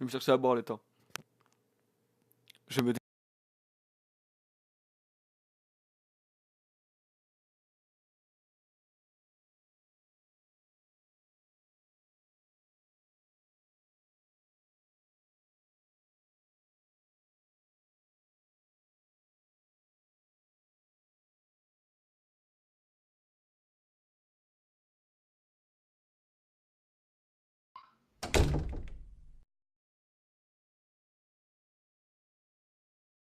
vais me chercher à boire le temps. Je me.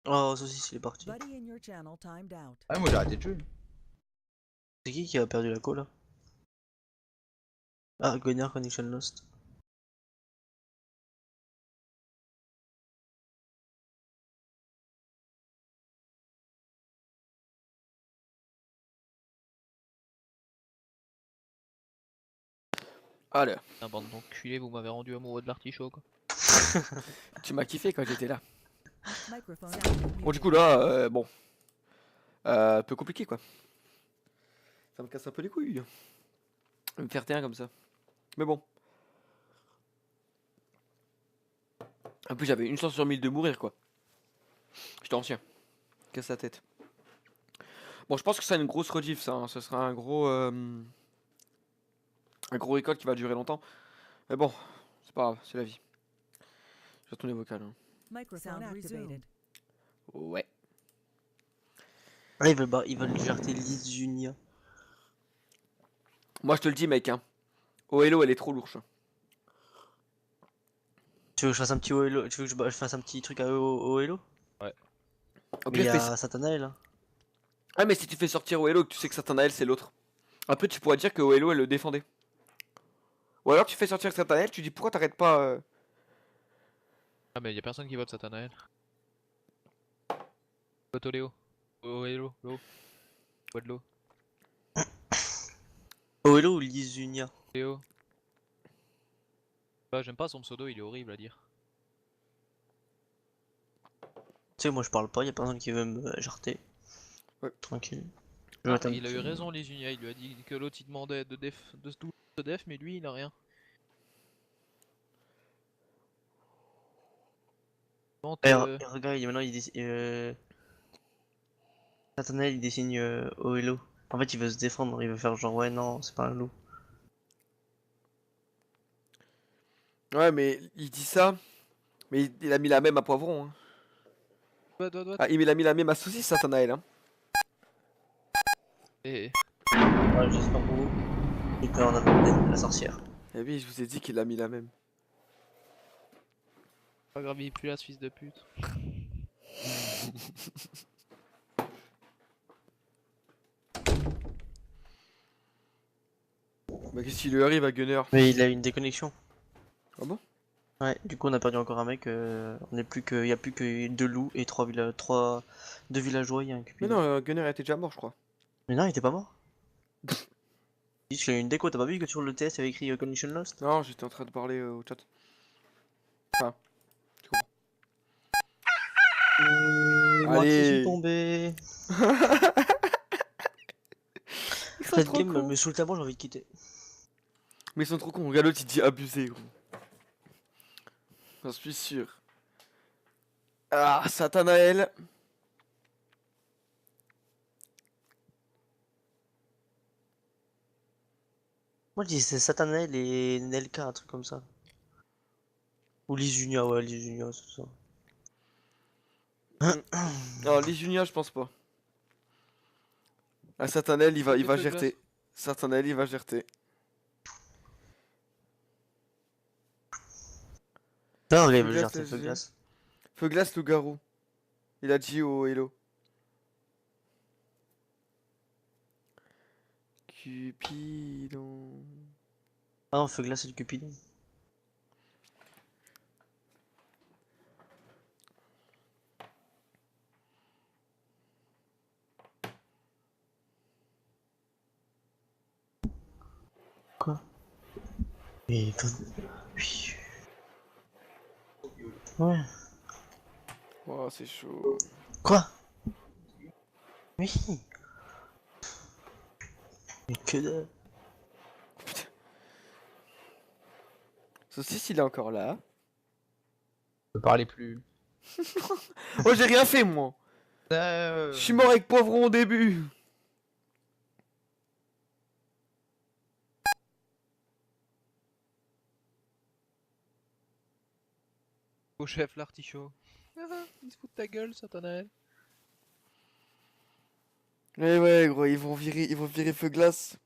Oh, saucisse, il est parti. Buddy in your channel timed out. Ah, moi j'ai arrêté de jouer. C'est qui a perdu la call là? Ah, Gunner Connection Lost. Allez, Un bande d'enculés, vous m'avez rendu amoureux de l'artichaut quoi. tu m'as kiffé quand j'étais là. Microphone Bon, du coup, là, bon. Un peu compliqué quoi. Ça me casse un peu les couilles. Me faire taire comme ça. Mais bon. En plus, j'avais une chance sur 1000 de mourir quoi. J'étais ancien. Casse la tête. Bon, je pense que c'est une grosse rediff ça. Hein. Ce sera un gros récolte qui va durer longtemps. Mais bon, c'est pas grave, c'est la vie. Je vais retourner vocal. Hein. Microphone activated. Ouais. Ah, ils veulent jarter Liz Junia. Moi, je te le dis, mec. Hein. Oh hello, elle est trop lourge. Tu veux que je fasse un petit OLO? Tu veux que je fasse un petit truc à OLO? Au Mais pire, il y fais- a Satanael hein. Ah, mais si tu fais sortir Oh hello, que tu sais que Satanael c'est l'autre. Après, tu pourrais dire que Oh hello elle le défendait. Ou alors tu fais sortir Satanael, tu dis pourquoi t'arrêtes pas. Ah mais y a personne qui vote Satanael. Vote Léo. Oh hello, l'eau. Bois de l'eau. OLO ou Liz Junia? Léo. Bah j'aime pas son pseudo, il est horrible à dire. Tu sais, moi je parle pas, y a personne qui veut me jarter. Ouais. Tranquille. Ah, Attends, il a eu raison les Unia, il lui a dit que l'autre il demandait de def, mais lui il a rien. Vente, Et regarde, maintenant il dessine. Satanael il dessine OLO. En fait, il veut se défendre, il veut faire genre ouais, non, c'est pas un loup. Ouais, mais il dit ça. Mais il a mis la même à Poivron. Hein. Ah, il a mis la même à Saucisse, Satanael. Hein. Et Ouais, j'espère pour vous. Et puis on a peut-être la sorcière. Et oui, je vous ai dit qu'il a mis la même. pas grave, il pue là ce fils de pute. Bah, qu'est-ce qui lui arrive à Gunner? Mais il a une déconnexion. Ah bon? Ouais, du coup on a perdu encore un mec, on est plus que, y a plus que 2 loups et 2 villageois, il y a un Mais cupidon. non, Gunner était déjà mort, je crois. Mais non, il était pas mort. Il dit qu'il a une déco, t'as pas vu que sur le test il y avait écrit Condition Lost? Non, j'étais en train de parler au chat. Enfin, tu comprends. Moi qui Allez. suis tombé. Ils sont Cette trop game cons. me saoule tellement, j'ai envie de quitter. Mais ils sont trop cons. Regarde l'autre, il dit abusé, gros. J'en suis sûr. Ah, Satanael. Moi je dis c'est Satanael et Nelka, un truc comme ça. Ou Liz Junia, ouais, Liz Junia, c'est ça. Non, les Juniors, je pense pas. Ah, Satanel, il va Feu glace. gerter. Satanel, il va gerter. Non, il Feu veut glace, dire feu SG. glace. Feu glace, loup-garou. Il a dit au hello. Cupidon. Ah non, feu glace, c'est du Cupidon. Quoi? Mais oui. Ouais. Oh, c'est chaud. Quoi? Oui. Mais que de... Saucisse, il est encore là. Je peux parler plus. Oh, j'ai rien fait, moi. Je suis mort avec Poivron au début. Au chef, l'artichaut. Il se fout de ta gueule, Satanel. Mais ouais, gros, ils vont virer Feu glace.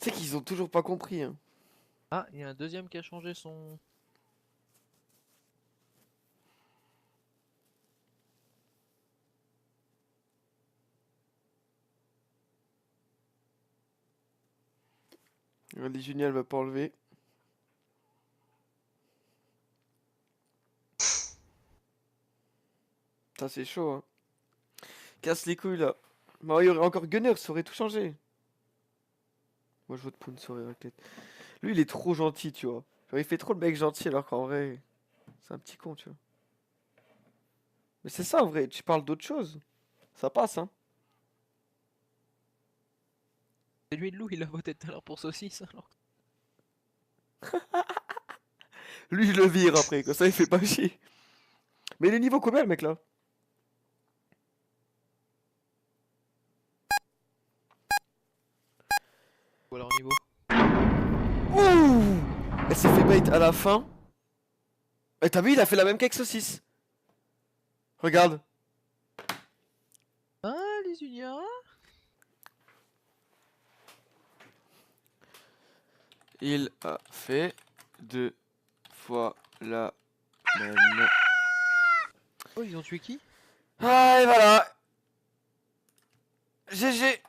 Tu sais qu'ils ont toujours pas compris, hein. Ah, il y a un deuxième qui a changé son... Les Junior, elle va pas enlever. Ça, c'est chaud, hein. Casse les couilles, là. Bah, il y aurait encore Gunner, ça aurait tout changé. Moi, je vote pour une soirée raclette. Lui, il est trop gentil, tu vois. Genre, il fait trop le mec gentil, alors qu'en vrai, c'est un petit con, tu vois. Mais c'est ça, en vrai. Tu parles d'autre chose. Ça passe, hein. C'est lui le loup, il a voté tout à l'heure pour saucisse, alors. Lui, je le vire après, comme ça, il fait pas chier. Mais il est niveau combien, le mec, là? Ou alors niveau. Ouh! Elle s'est fait bait à la fin. Et t'as vu, il a fait la même qu'avec Saucisse. Regarde. Ah, les Juniors. Il a fait 2 fois la même. Oh, ils ont tué qui? Ah, et voilà. GG.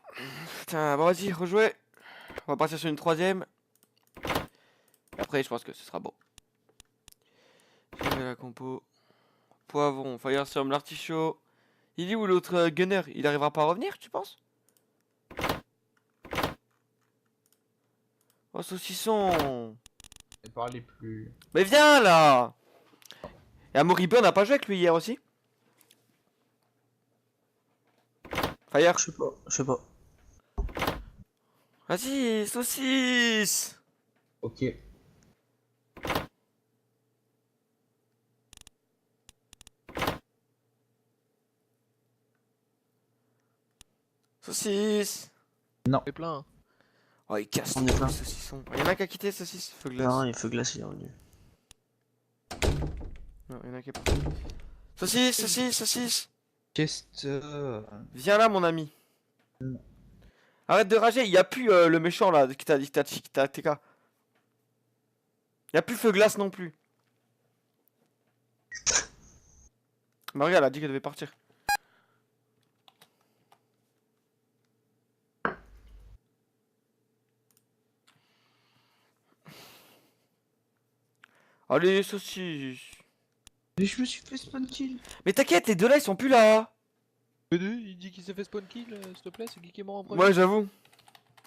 Putain, bon, vas-y, rejouer. On va partir sur une troisième. Après, je pense que ce sera bon. Je mets la compo. Poivron, Firestorm, l'artichaut. Il est où l'autre gunner? Il arrivera pas à revenir, tu penses? Oh, saucisson. Ne parlez plus. Mais viens là. Et Amoribe, on n'a pas joué avec lui hier aussi? Fire. Je sais pas. Vas-y, saucisse. Ok. Saucisse. C'est plein. Hein. Oh, il casse On les est couilles, plein. saucisson. Il y en a qui a quitté, saucisse, feu glace. Non, il feu glace, il est revenu. Non, il y en a qui est parti. Saucisse, saucisse, saucisse. Qu'est-ce Viens là, mon ami. Non. Arrête de rager, il y a plus le méchant là qui t'a dit qui t'a TK. Il y a plus feu glace non plus. Maria, elle a dit qu'elle devait partir. Allez, saucisse. Mais je me suis fait spawn kill. Mais t'inquiète, les deux là ils sont plus là. Il dit qu'il s'est fait spawn kill, s'il te plaît, c'est qui est mort en premier? Ouais, j'avoue.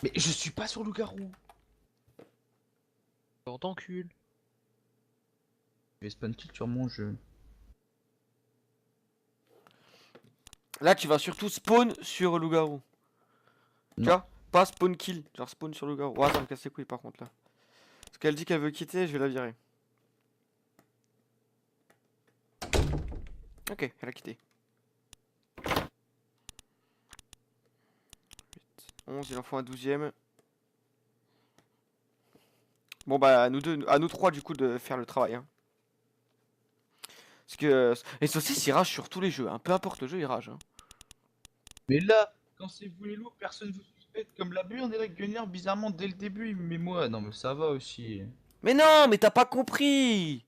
Mais je suis pas sur loup-garou. On t'encule. Je vais spawn kill sur mon jeu. Là, tu vas surtout spawn sur loup-garou. Tu Non. vois? Pas spawn kill. Genre spawn sur loup-garou. Ouais, ça me casse les couilles par contre là. Parce qu'elle dit qu'elle veut quitter, je vais la virer. Ok, elle a quitté. 11, il en faut un 12ème. Bon bah à nous deux, à nous trois du coup de faire le travail. Hein. Parce que. Et Saucisse, il rage sur tous les jeux, hein. Peu importe le jeu, il rage. Hein. Mais là, quand c'est vous les loups, personne vous suspecte. Comme la on dirait que Gunner, bizarrement, dès le début, mais moi, non mais ça va aussi. Mais non, mais t'as pas compris!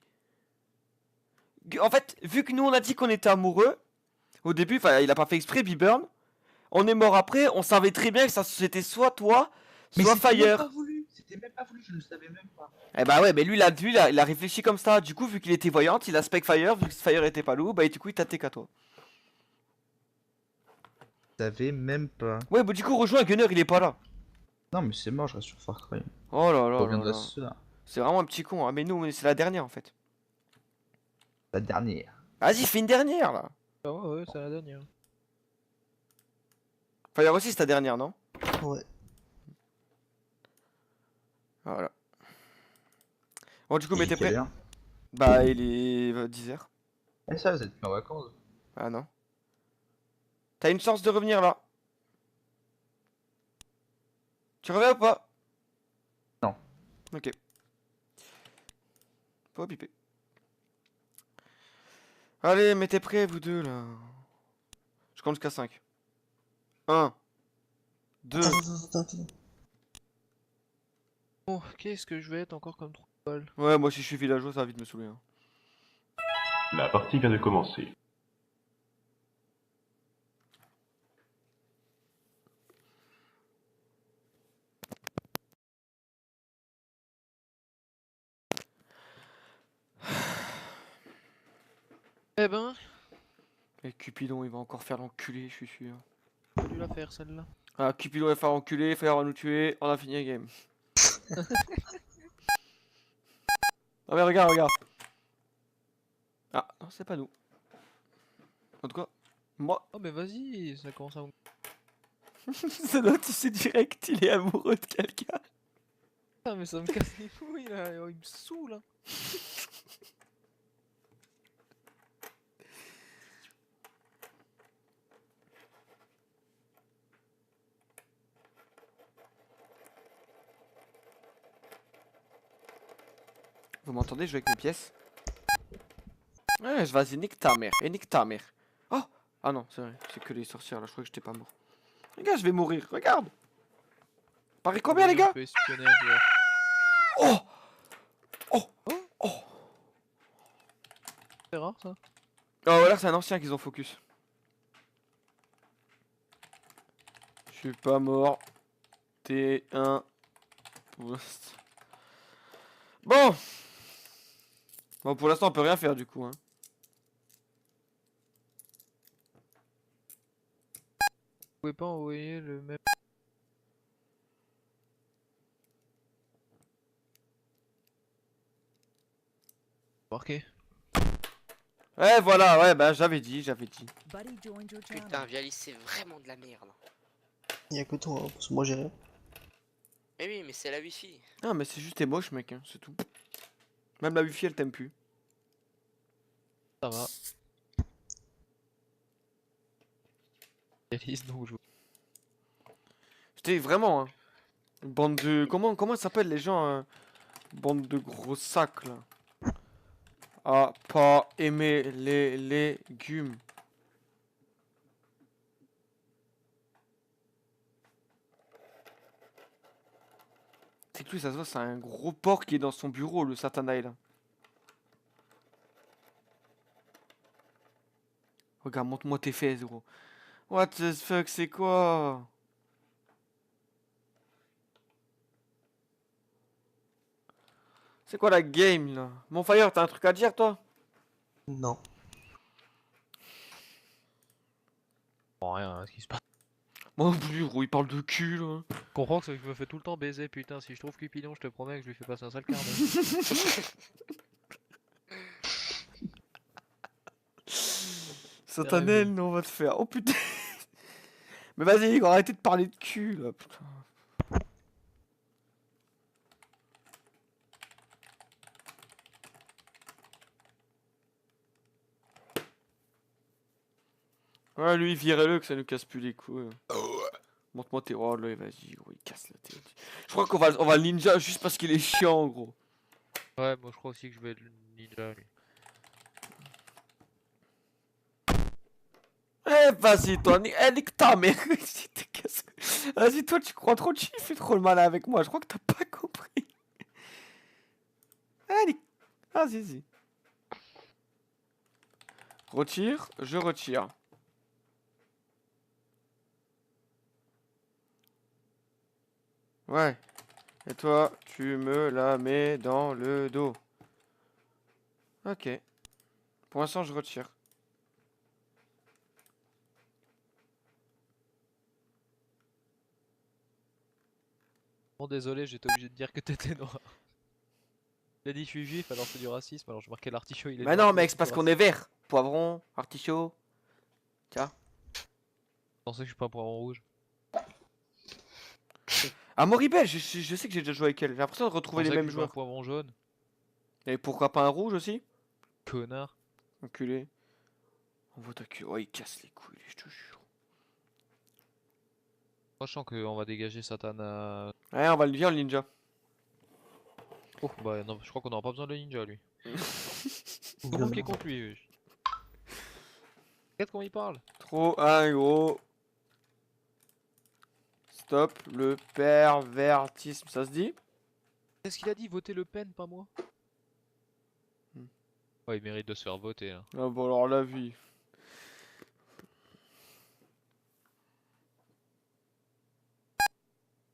En fait, vu que nous on a dit qu'on était amoureux, au début, enfin, il a pas fait exprès, B-Burn. On est mort après, on savait très bien que ça c'était soit toi, Mais soit c'était même Fire. pas voulu, c'était même pas voulu, je ne le savais même pas. Eh bah ouais, mais lui, il a réfléchi comme ça. Du coup, vu qu'il était voyante, il a spec Fire. Vu que Fire était pas loup, bah et du coup, il t'a TK toi. Je savais même pas. Ouais, bah du coup, rejoins Gunner, il est pas là. Non mais c'est mort, je reste sur Far Cry. Oh là Je là là reviendrai là. sur cela. C'est vraiment un petit con, hein. Mais nous, c'est la dernière en fait. La dernière. Vas-y, fais une dernière là. Ah ouais, c'est la dernière. Fire aussi, c'est ta dernière, non? Ouais. Voilà. Bon, du coup, Il mais est t'es quelle prêt? heure Bah, il est 10h. Eh ça, vous êtes plus en vacances. Ah non. T'as une chance de revenir là. Tu reviens ou pas? Non. Ok. Pas piper. Allez, mais t'es prêts, vous deux là. Je compte jusqu'à 5. 1, 2. Attends. Bon, qu'est-ce que je vais être encore comme 3 balles? Ouais, moi si je suis villageois, ça va vite me saouler. Hein. La partie vient de commencer. Eh ben, Et Cupidon, il va encore faire l'enculé, je suis sûr. j'ai dû la faire celle-là. Ah, Cupidon va faire l'enculé, Fire va nous tuer, on a fini la game. Ah mais regarde. Ah, non, c'est pas nous. En tout cas, moi, Oh mais vas-y, ça commence à me... c'est l'autre, tu sais direct, il est amoureux de quelqu'un. Ah mais ça me casse les couilles là, il me saoule hein. Vous m'entendez jouer avec mes pièces? Ouais, vas-y, nique ta mère, et nique ta mère. Oh! Ah non, c'est vrai, c'est que les sorcières là, je crois que j'étais pas mort. Regarde, je vais mourir, regarde! Pareil combien les On gars? peut espionner un joueur. Oh! Oh! Oh! C'est rare ça. Oh, voilà, c'est un ancien qu'ils ont focus. Je suis pas mort. T'es un post. Bon! Bon, pour l'instant, on peut rien faire du coup. Hein. Vous pouvez pas envoyer le même... Marqué. Ouais, voilà, ouais, bah j'avais dit. Buddy joined your channel. Putain, Vialis, c'est vraiment de la merde. Y'a que toi, hein, parce que moi j'ai rien. Mais oui, mais c'est la wifi. Ah, mais c'est juste t'es moche, mec, hein, c'est tout. Même la wifi, elle t'aime plus. Ça va. Alice donc je... C'était vraiment, hein. Une bande de. Comment ça s'appelle les gens, hein. Bande de gros sacs, là. À pas aimer les légumes. C'est que lui, ça se voit, c'est un gros porc qui est dans son bureau, le Satanaï, là. Regarde, montre-moi tes fesses, gros. What the fuck, c'est quoi? C'est quoi la game, là? Mon Fire, t'as un truc à dire, toi? Non. Bon, rien, hein, ce qui se passe. Moi non plus, gros, il parle de cul, là. Je comprends que ça me fait tout le temps baiser, putain. Si je trouve Cupidon, je te promets que je lui fais passer un sale quart d'heure. Satanel, non, on va te faire. Oh putain! Mais vas-y, gros, arrêtez de parler de cul, là, putain. Ouais, lui, virez-le, que ça nous casse plus les couilles. Montre-moi tes... Oh là, vas-y, gros, il casse la tête. Je crois on va le ninja juste parce qu'il est chiant, gros. Ouais, moi je crois aussi que je vais être le ninja lui. Eh, vas-y, toi, nique ta mère. Vas-y, toi, tu crois trop, tu fais trop le malin avec moi. Je crois que t'as pas compris. Allez, vas-y. Retire, je retire. Ouais. Et toi, tu me la mets dans le dos. Ok. Pour l'instant, je retire. Bon, désolé, j'étais obligé de dire que t'étais noir. Il a dit je suis juif, alors c'est du racisme. Alors je marquais l'artichaut, il est Mais noir, non, c'est mec, aussi c'est parce du qu'on est vert. Poivron, artichaut. Tiens. Je pensais que je suis pas un poivron rouge. Ah, Moribel, je sais que j'ai déjà joué avec elle. J'ai l'impression de Je retrouver pensais les que mêmes je suis un joueurs. poivron jaune. Et pourquoi pas un rouge aussi? Connard. Enculé. On vote à cul. Oh, il casse les couilles, lui, je te jure. Moi je sens qu'on va dégager Satana. Ouais, on va le dire, le ninja. Oh, bah non, je crois qu'on aura pas besoin de ninja lui. Tout le Bien. monde qui est contre lui. Wesh. Regarde comment il parle. Trop un gros. Stop le pervertisme, ça se dit? Qu'est-ce qu'il a dit? Votez Le Pen, pas moi. Hmm. Ouais, il mérite de se faire voter là. Ah bon, alors la vie.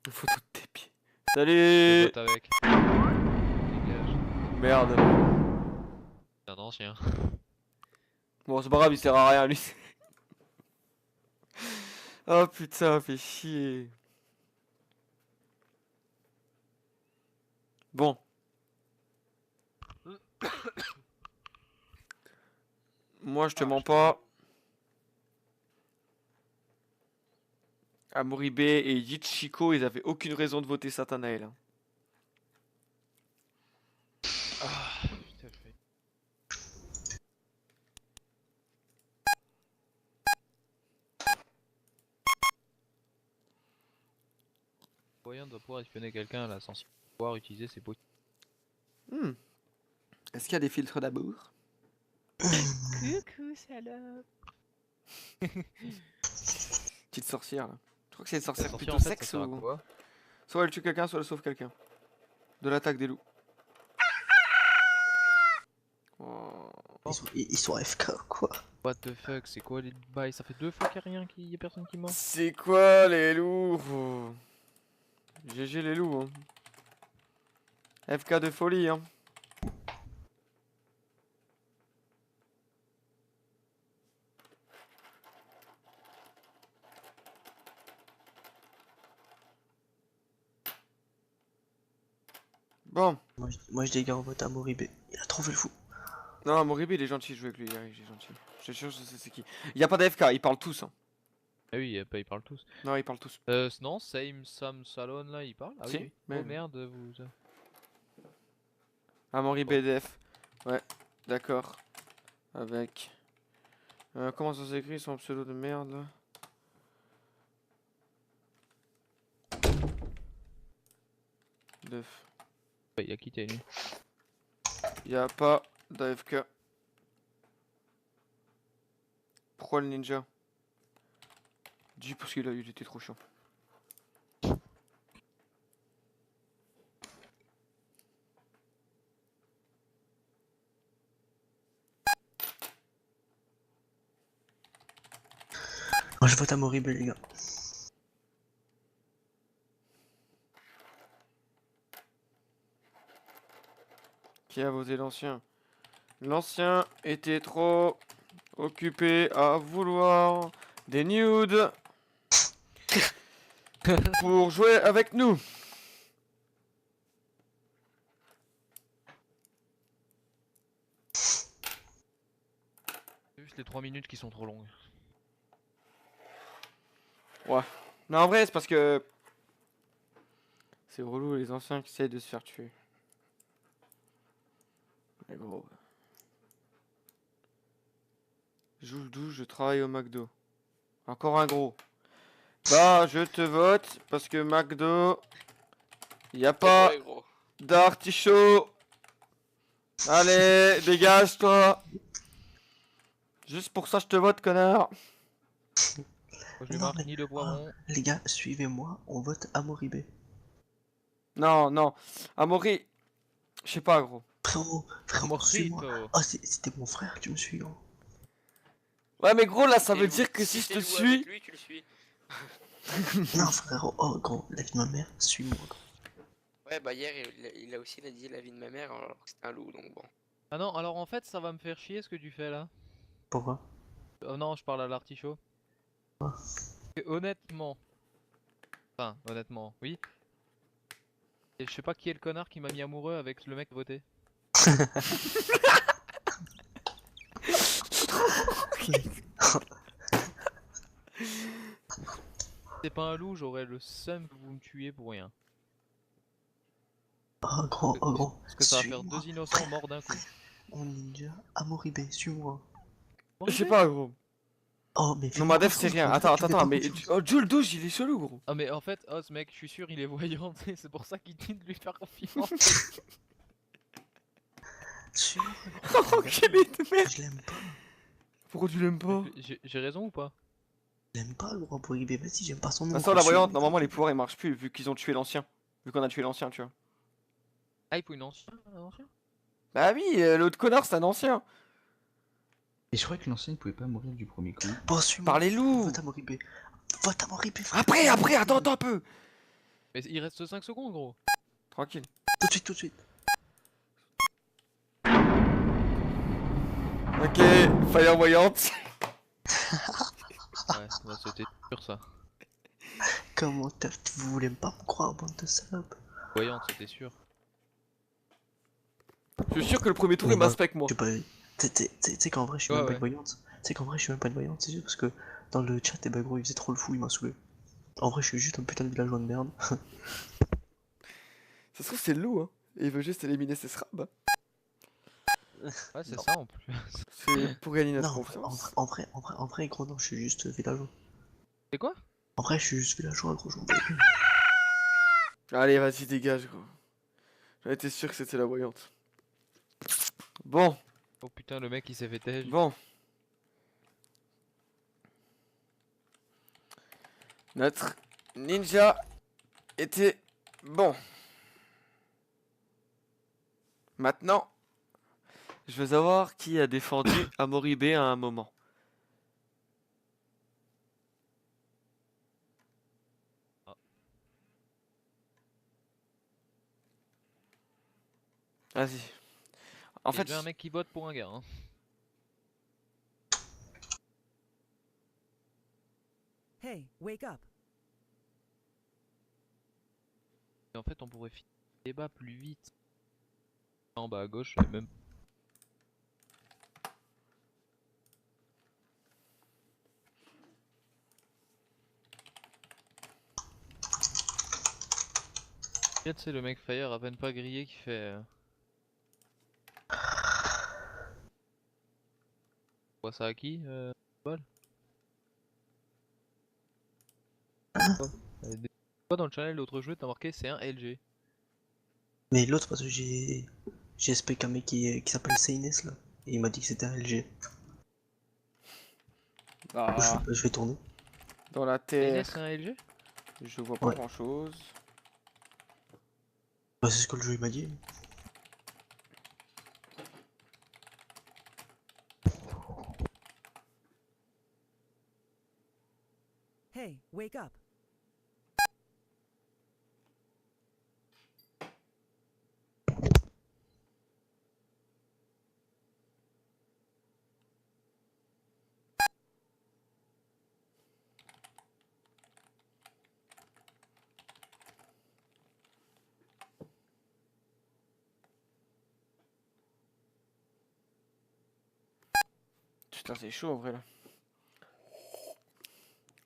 Photo de tes pieds. Je Salut! vote avec. Dégage. Merde. C'est un ancien. Bon, c'est pas grave, il sert à rien, lui. Oh putain, fait chier. Bon. Moi, je te mens pas. Amoribe et Yichiko, ils avaient aucune raison de voter Satanael. Hein. Ah, putain, fait. Moyen doit pouvoir espionner quelqu'un là sans pouvoir utiliser ses potes. Hmm. Est-ce qu'il y a des filtres d'amour? Coucou salope. Petite sorcière là. Je crois que c'est une La sorcière sorcière, plutôt en fait, ça sexe sert à ou... quoi? Soit elle tue quelqu'un, soit elle sauve quelqu'un. De l'attaque des loups. Oh. Ils sont AFK, quoi. What the fuck, c'est quoi les bails? Ça fait 2 fois qu'il y a rien, qu'il y a personne qui ment. C'est quoi les loups? Oh. GG les loups. Hein. FK de folie. Hein. Bon. Moi je dégage en vote à Moribe. Il a trouvé le fou. Non, Moribe il est gentil, je joue avec lui, il est gentil. Je suis sûr, je sais c'est qui. Il y a pas d'AFK, ils parlent tous. Hein. Ah oui, ils parlent tous. Non, ils parlent tous. Non, Same Sam Salon là, il parle? Ah Si, oui, oui. mais- Oh merde, vous. Ah, Moribe DF. Ouais, d'accord. Avec. Comment ça s'écrit son pseudo de merde là? Def. Ouais, il a quitté lui. Y a pas d'AFK. Pourquoi le ninja? Dis parce qu'il était trop chiant. Moi je vote à Moribe, les gars. Qui a voté l'ancien? L'ancien était trop occupé à vouloir des nudes pour jouer avec nous. C'est juste les 3 minutes qui sont trop longues. Ouais. Mais en vrai, c'est parce que c'est relou les anciens qui essayent de se faire tuer. Mais gros. Je joue le 12, je travaille au McDo. Encore un gros. Bah, je te vote parce que McDo, y a pas Ouais, gros. d'artichaut. Allez, dégage toi. Juste pour ça, je te vote, connard. Moi, je lui Non, marque mais- ni de poivron. Les gars, suivez-moi, on vote Amoribé. Non, non. Amaury, je sais pas, gros. Frérot, suis-moi. Morito. Oh, c'était mon frère, tu me suis, gros. Ouais, mais gros, là, ça Et veut loup. dire que si je t'es te loup suis. avec lui, tu le suis. Non, frérot, oh, gros, la vie de ma mère, suis-moi, gros. Ouais, bah hier, il a aussi dit la vie de ma mère alors que c'était un loup, donc bon. Ah non, alors en fait, ça va me faire chier ce que tu fais là. Pourquoi? Oh non, je parle à l'artichaut. Ah. Et honnêtement. Enfin, honnêtement, oui. Et je sais pas qui est le connard qui m'a mis amoureux avec le mec voté. C'est pas un loup, j'aurais le seum que vous me tuiez pour rien. Oh, gros, oh, gros. Parce que ça va faire suis-moi. 2 innocents morts d'un coup. Mon ninja, Amoribé, suis-moi. Je sais pas, gros. Oh, mais Non, Madef, fais-moi c'est rien. confiance, Attends, tu fais pas mais. confiance. Oh, Jules Douche, il est chelou, gros. Ah mais en fait, Oz mec, je suis sûr il est voyant, c'est pour ça qu'il dit de lui faire confiance. Suis-moi. Enculé de merde. Je l'aime pas. Pourquoi tu l'aimes pas? J'ai raison ou pas? Je l'aime pas, gros, Amoribé, vas-y, j'aime pas son nom. De toute façon, gros, la voyante, suis-moi. normalement, les pouvoirs ils marchent plus vu qu'ils ont tué l'ancien. Vu qu'on a tué l'ancien, tu vois. Ah, il faut une ancienne, un ancien? Bah oui, l'autre connard, c'est un ancien. Et je crois que l'ancien il pouvait pas mourir du premier coup. Bon, suis-moi. Par les loups. Vote Amoribé. Vote Amoribé, frère. Après, attends un peu. Mais il reste 5 secondes gros. Tranquille. Tout de suite, tout de suite. Ok, fire voyante. Ouais, bah, c'était sûr ça. Comment vous voulez pas me croire, bande de salopes? Voyante, c'était sûr. Je suis sûr que le premier tour Mais il moi, m'aspecte moi. Tu sais qu'en vrai, je suis Ouais, même pas ouais. une voyante. Tu sais qu'en vrai, je suis même pas une voyante, c'est juste parce que dans le chat, et bah gros, il faisait trop le fou, il m'a saoulé. En vrai, je suis juste un putain de villageois de merde. Ça se trouve, c'est le loup, hein. Et il veut juste éliminer ses srabs. Hein. Ouais, c'est Non. ça en plus. C'est pour gagner notre Non, confiance. en vrai, gros, non, je suis juste villageois. C'est quoi? En vrai, je suis juste villageois, gros, j'en peux plus. Allez, vas-y, dégage, gros. J'en étais sûr que c'était la voyante. Bon, Oh putain, le mec il s'est fait têche. bon. Notre ninja était bon. Maintenant, je veux savoir qui a défendu Amoribé à un moment. Vas-y. En fait, un mec qui vote pour un gars. Hein. Hey, wake up. Et en fait, on pourrait finir le débat plus vite. En bas à gauche, et même. C'est le mec Fire à peine pas grillé qui fait. Quoi ça à qui Ball Quoi dans le channel l'autre jeu t'as marqué c'est un LG. Mais l'autre, parce que j'ai SPK un mec qui s'appelle Seines là, et il m'a dit que c'était un LG. ah, Je vais tourner. dans la LG terre, c'est un LG? je vois pas Ouais. grand chose. Bah, c'est ce que le jeu il m'a dit. Hey, wake up. Putain, c'est chaud en vrai là.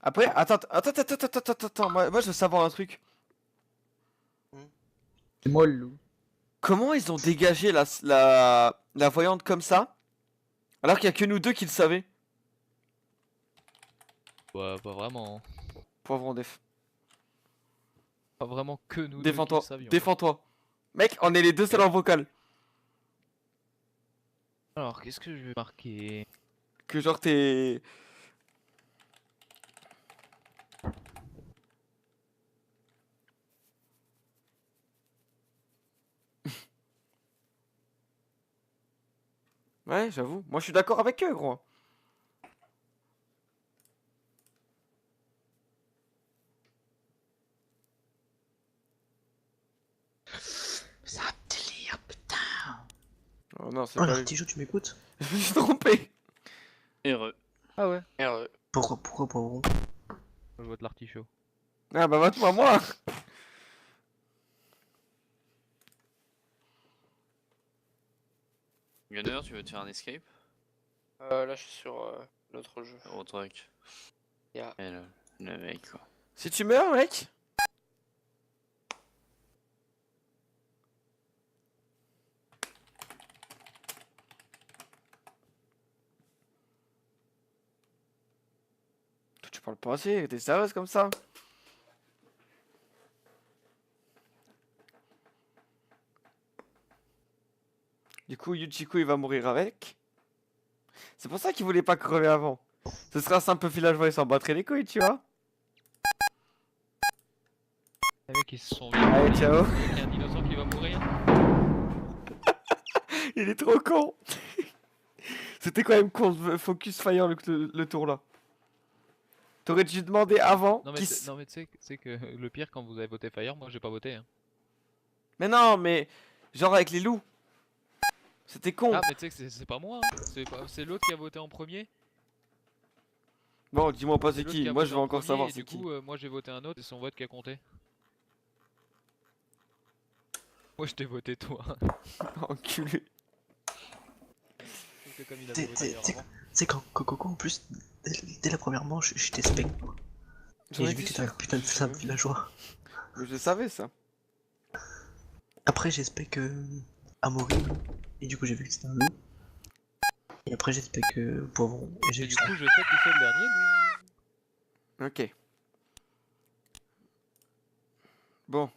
Après, attends, moi je veux savoir un truc. C'est moi le loup. Comment ils ont dégagé la voyante comme ça, alors qu'il y a que nous deux qui le savaient? Ouais, pas vraiment. Hein. Pauvre def. Pas vraiment que nous deux qui le Défends-toi, savions. défends-toi. Mec, on est les deux seuls en vocal. Alors, qu'est-ce que je vais marquer? Que genre t'es... Ouais, j'avoue. Moi, je suis d'accord avec eux, gros. C'est un délire, putain. Oh non, c'est Oh, pas... l'artichaut, tu m'écoutes? Je me suis trompé. Heureux. Ah ouais, Pourquoi pauvron? je vote l'artichaut. Ah bah vote-moi, moi. Gunner, tu veux te faire un escape? Là, je suis sur l'autre jeu. Au truc. Yeah. Et le mec, quoi. Si tu meurs, mec. Tu parles pas assez, t'es sérieuse comme ça? Du coup, Yuchiko il va mourir avec. C'est pour ça qu'il voulait pas crever avant. Ce sera un simple villageois, il s'en battrait les couilles, tu vois. Les mecs ils se sont Allez, ciao. Il y a un innocent qui va mourir. Il est trop con. C'était quand même con de focus fire le tour là. T'aurais dû demander avant. Non mais, non mais tu sais que le pire quand vous avez voté Fire, moi j'ai pas voté. Hein. Mais non, mais genre avec les loups. C'était con. Ah mais tu sais que c'est pas moi, hein. C'est l'autre qui a voté en premier. Bon, dis-moi pas C'est c'est l'autre qui. qui a Moi voté je veux en encore premier, savoir et c'est du qui. coup moi j'ai voté un autre et son vote qui a compté. Moi je t'ai voté toi. Enculé. Parce que comme il avait voté ailleurs avant. C'est quand Coco en plus, dès la première manche, j'étais spec. J'en Et j'ai étais vu que t'étais un sûr. putain de simple villageois. Mais je savais ça. Après j'ai spec Amaury, et du coup j'ai vu que c'était un loup. Et après j'ai spec Poivron, et j'ai Et vu du ça. coup je sais qui c'est le dernier. Lui. Ok. Bon.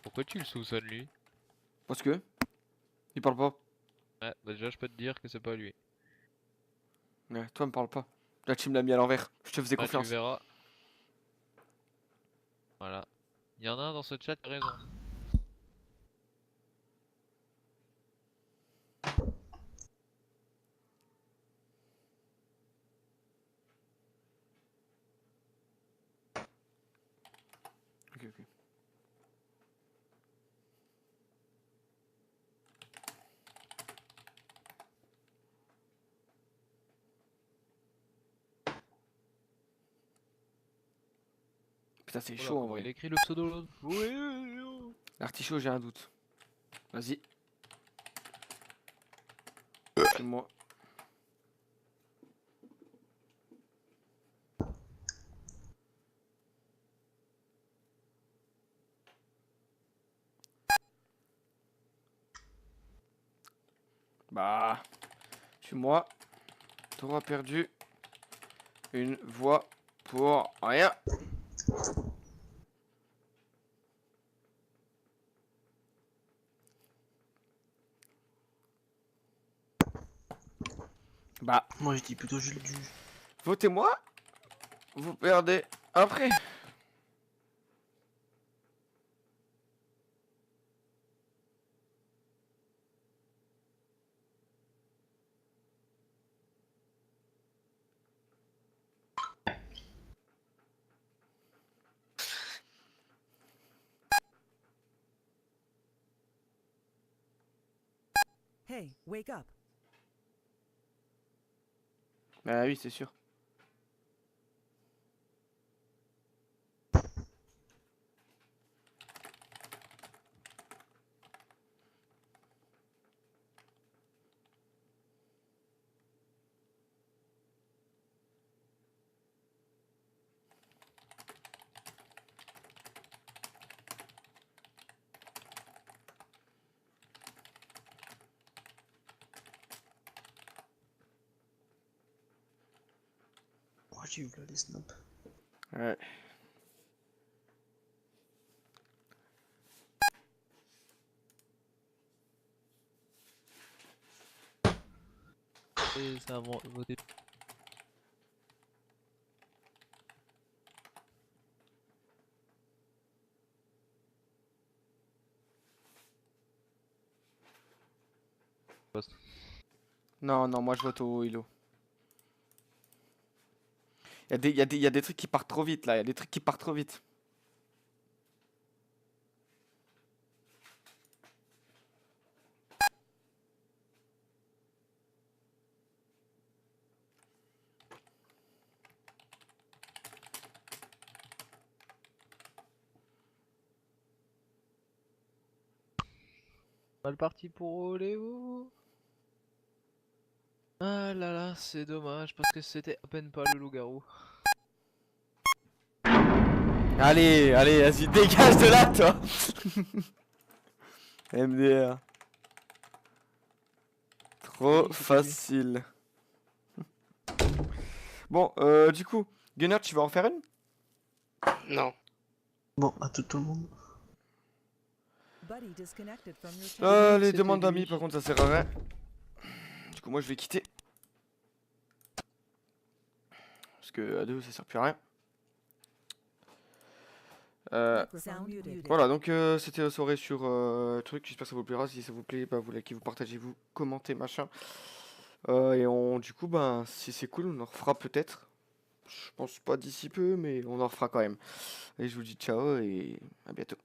Pourquoi tu le sous-sonnes lui? Parce que il parle pas. Ouais, bah déjà je peux te dire que c'est pas lui. Ouais, toi me parle pas. Là tu me l'as mis à l'envers. Je te faisais Ouais, confiance. tu verras. Voilà. Il y en a un dans ce chat qui a raison. Ok, ok. Putain, c'est Oh là, chaud en comment il vrai. écrit le pseudo. L'artichaut, j'ai un doute. Vas-y. C'est moi. Bah. C'est moi. T'auras perdu une voix pour rien. Bah, Moi je dis plutôt Jules du. votez-moi. Vous perdez après. Hey, wake up. Bah oui, c'est sûr. suivre là, les snaps. Ouais. Et ça a voté. Non, non, moi je vote au Hilo. Y a des trucs qui partent trop vite là, y a des trucs qui partent trop vite. Mal parti pour Oléo. Ah là là, c'est dommage parce que c'était à peine pas le loup-garou. Allez, allez, vas-y, dégage de là, toi. MDR. Trop Oui, c'était lui. facile. Bon, du coup, Gunner, tu vas en faire une? Non. Bon, à tout le monde. Buddy disconnected from your channel. Les C'était demandes d'amis, lui. par contre, ça sert à rien. Du coup, moi, je vais quitter. Parce que à deux, ça sert plus à rien. Sound muted. Voilà, donc c'était la soirée sur truc. J'espère que ça vous plaira. Si ça vous plaît, bah, vous likez, vous partagez, vous commentez, machin. Et du coup, ben, si c'est cool, on en refera peut-être. Je pense pas d'ici peu, mais on en refera quand même. Et je vous dis ciao et à bientôt.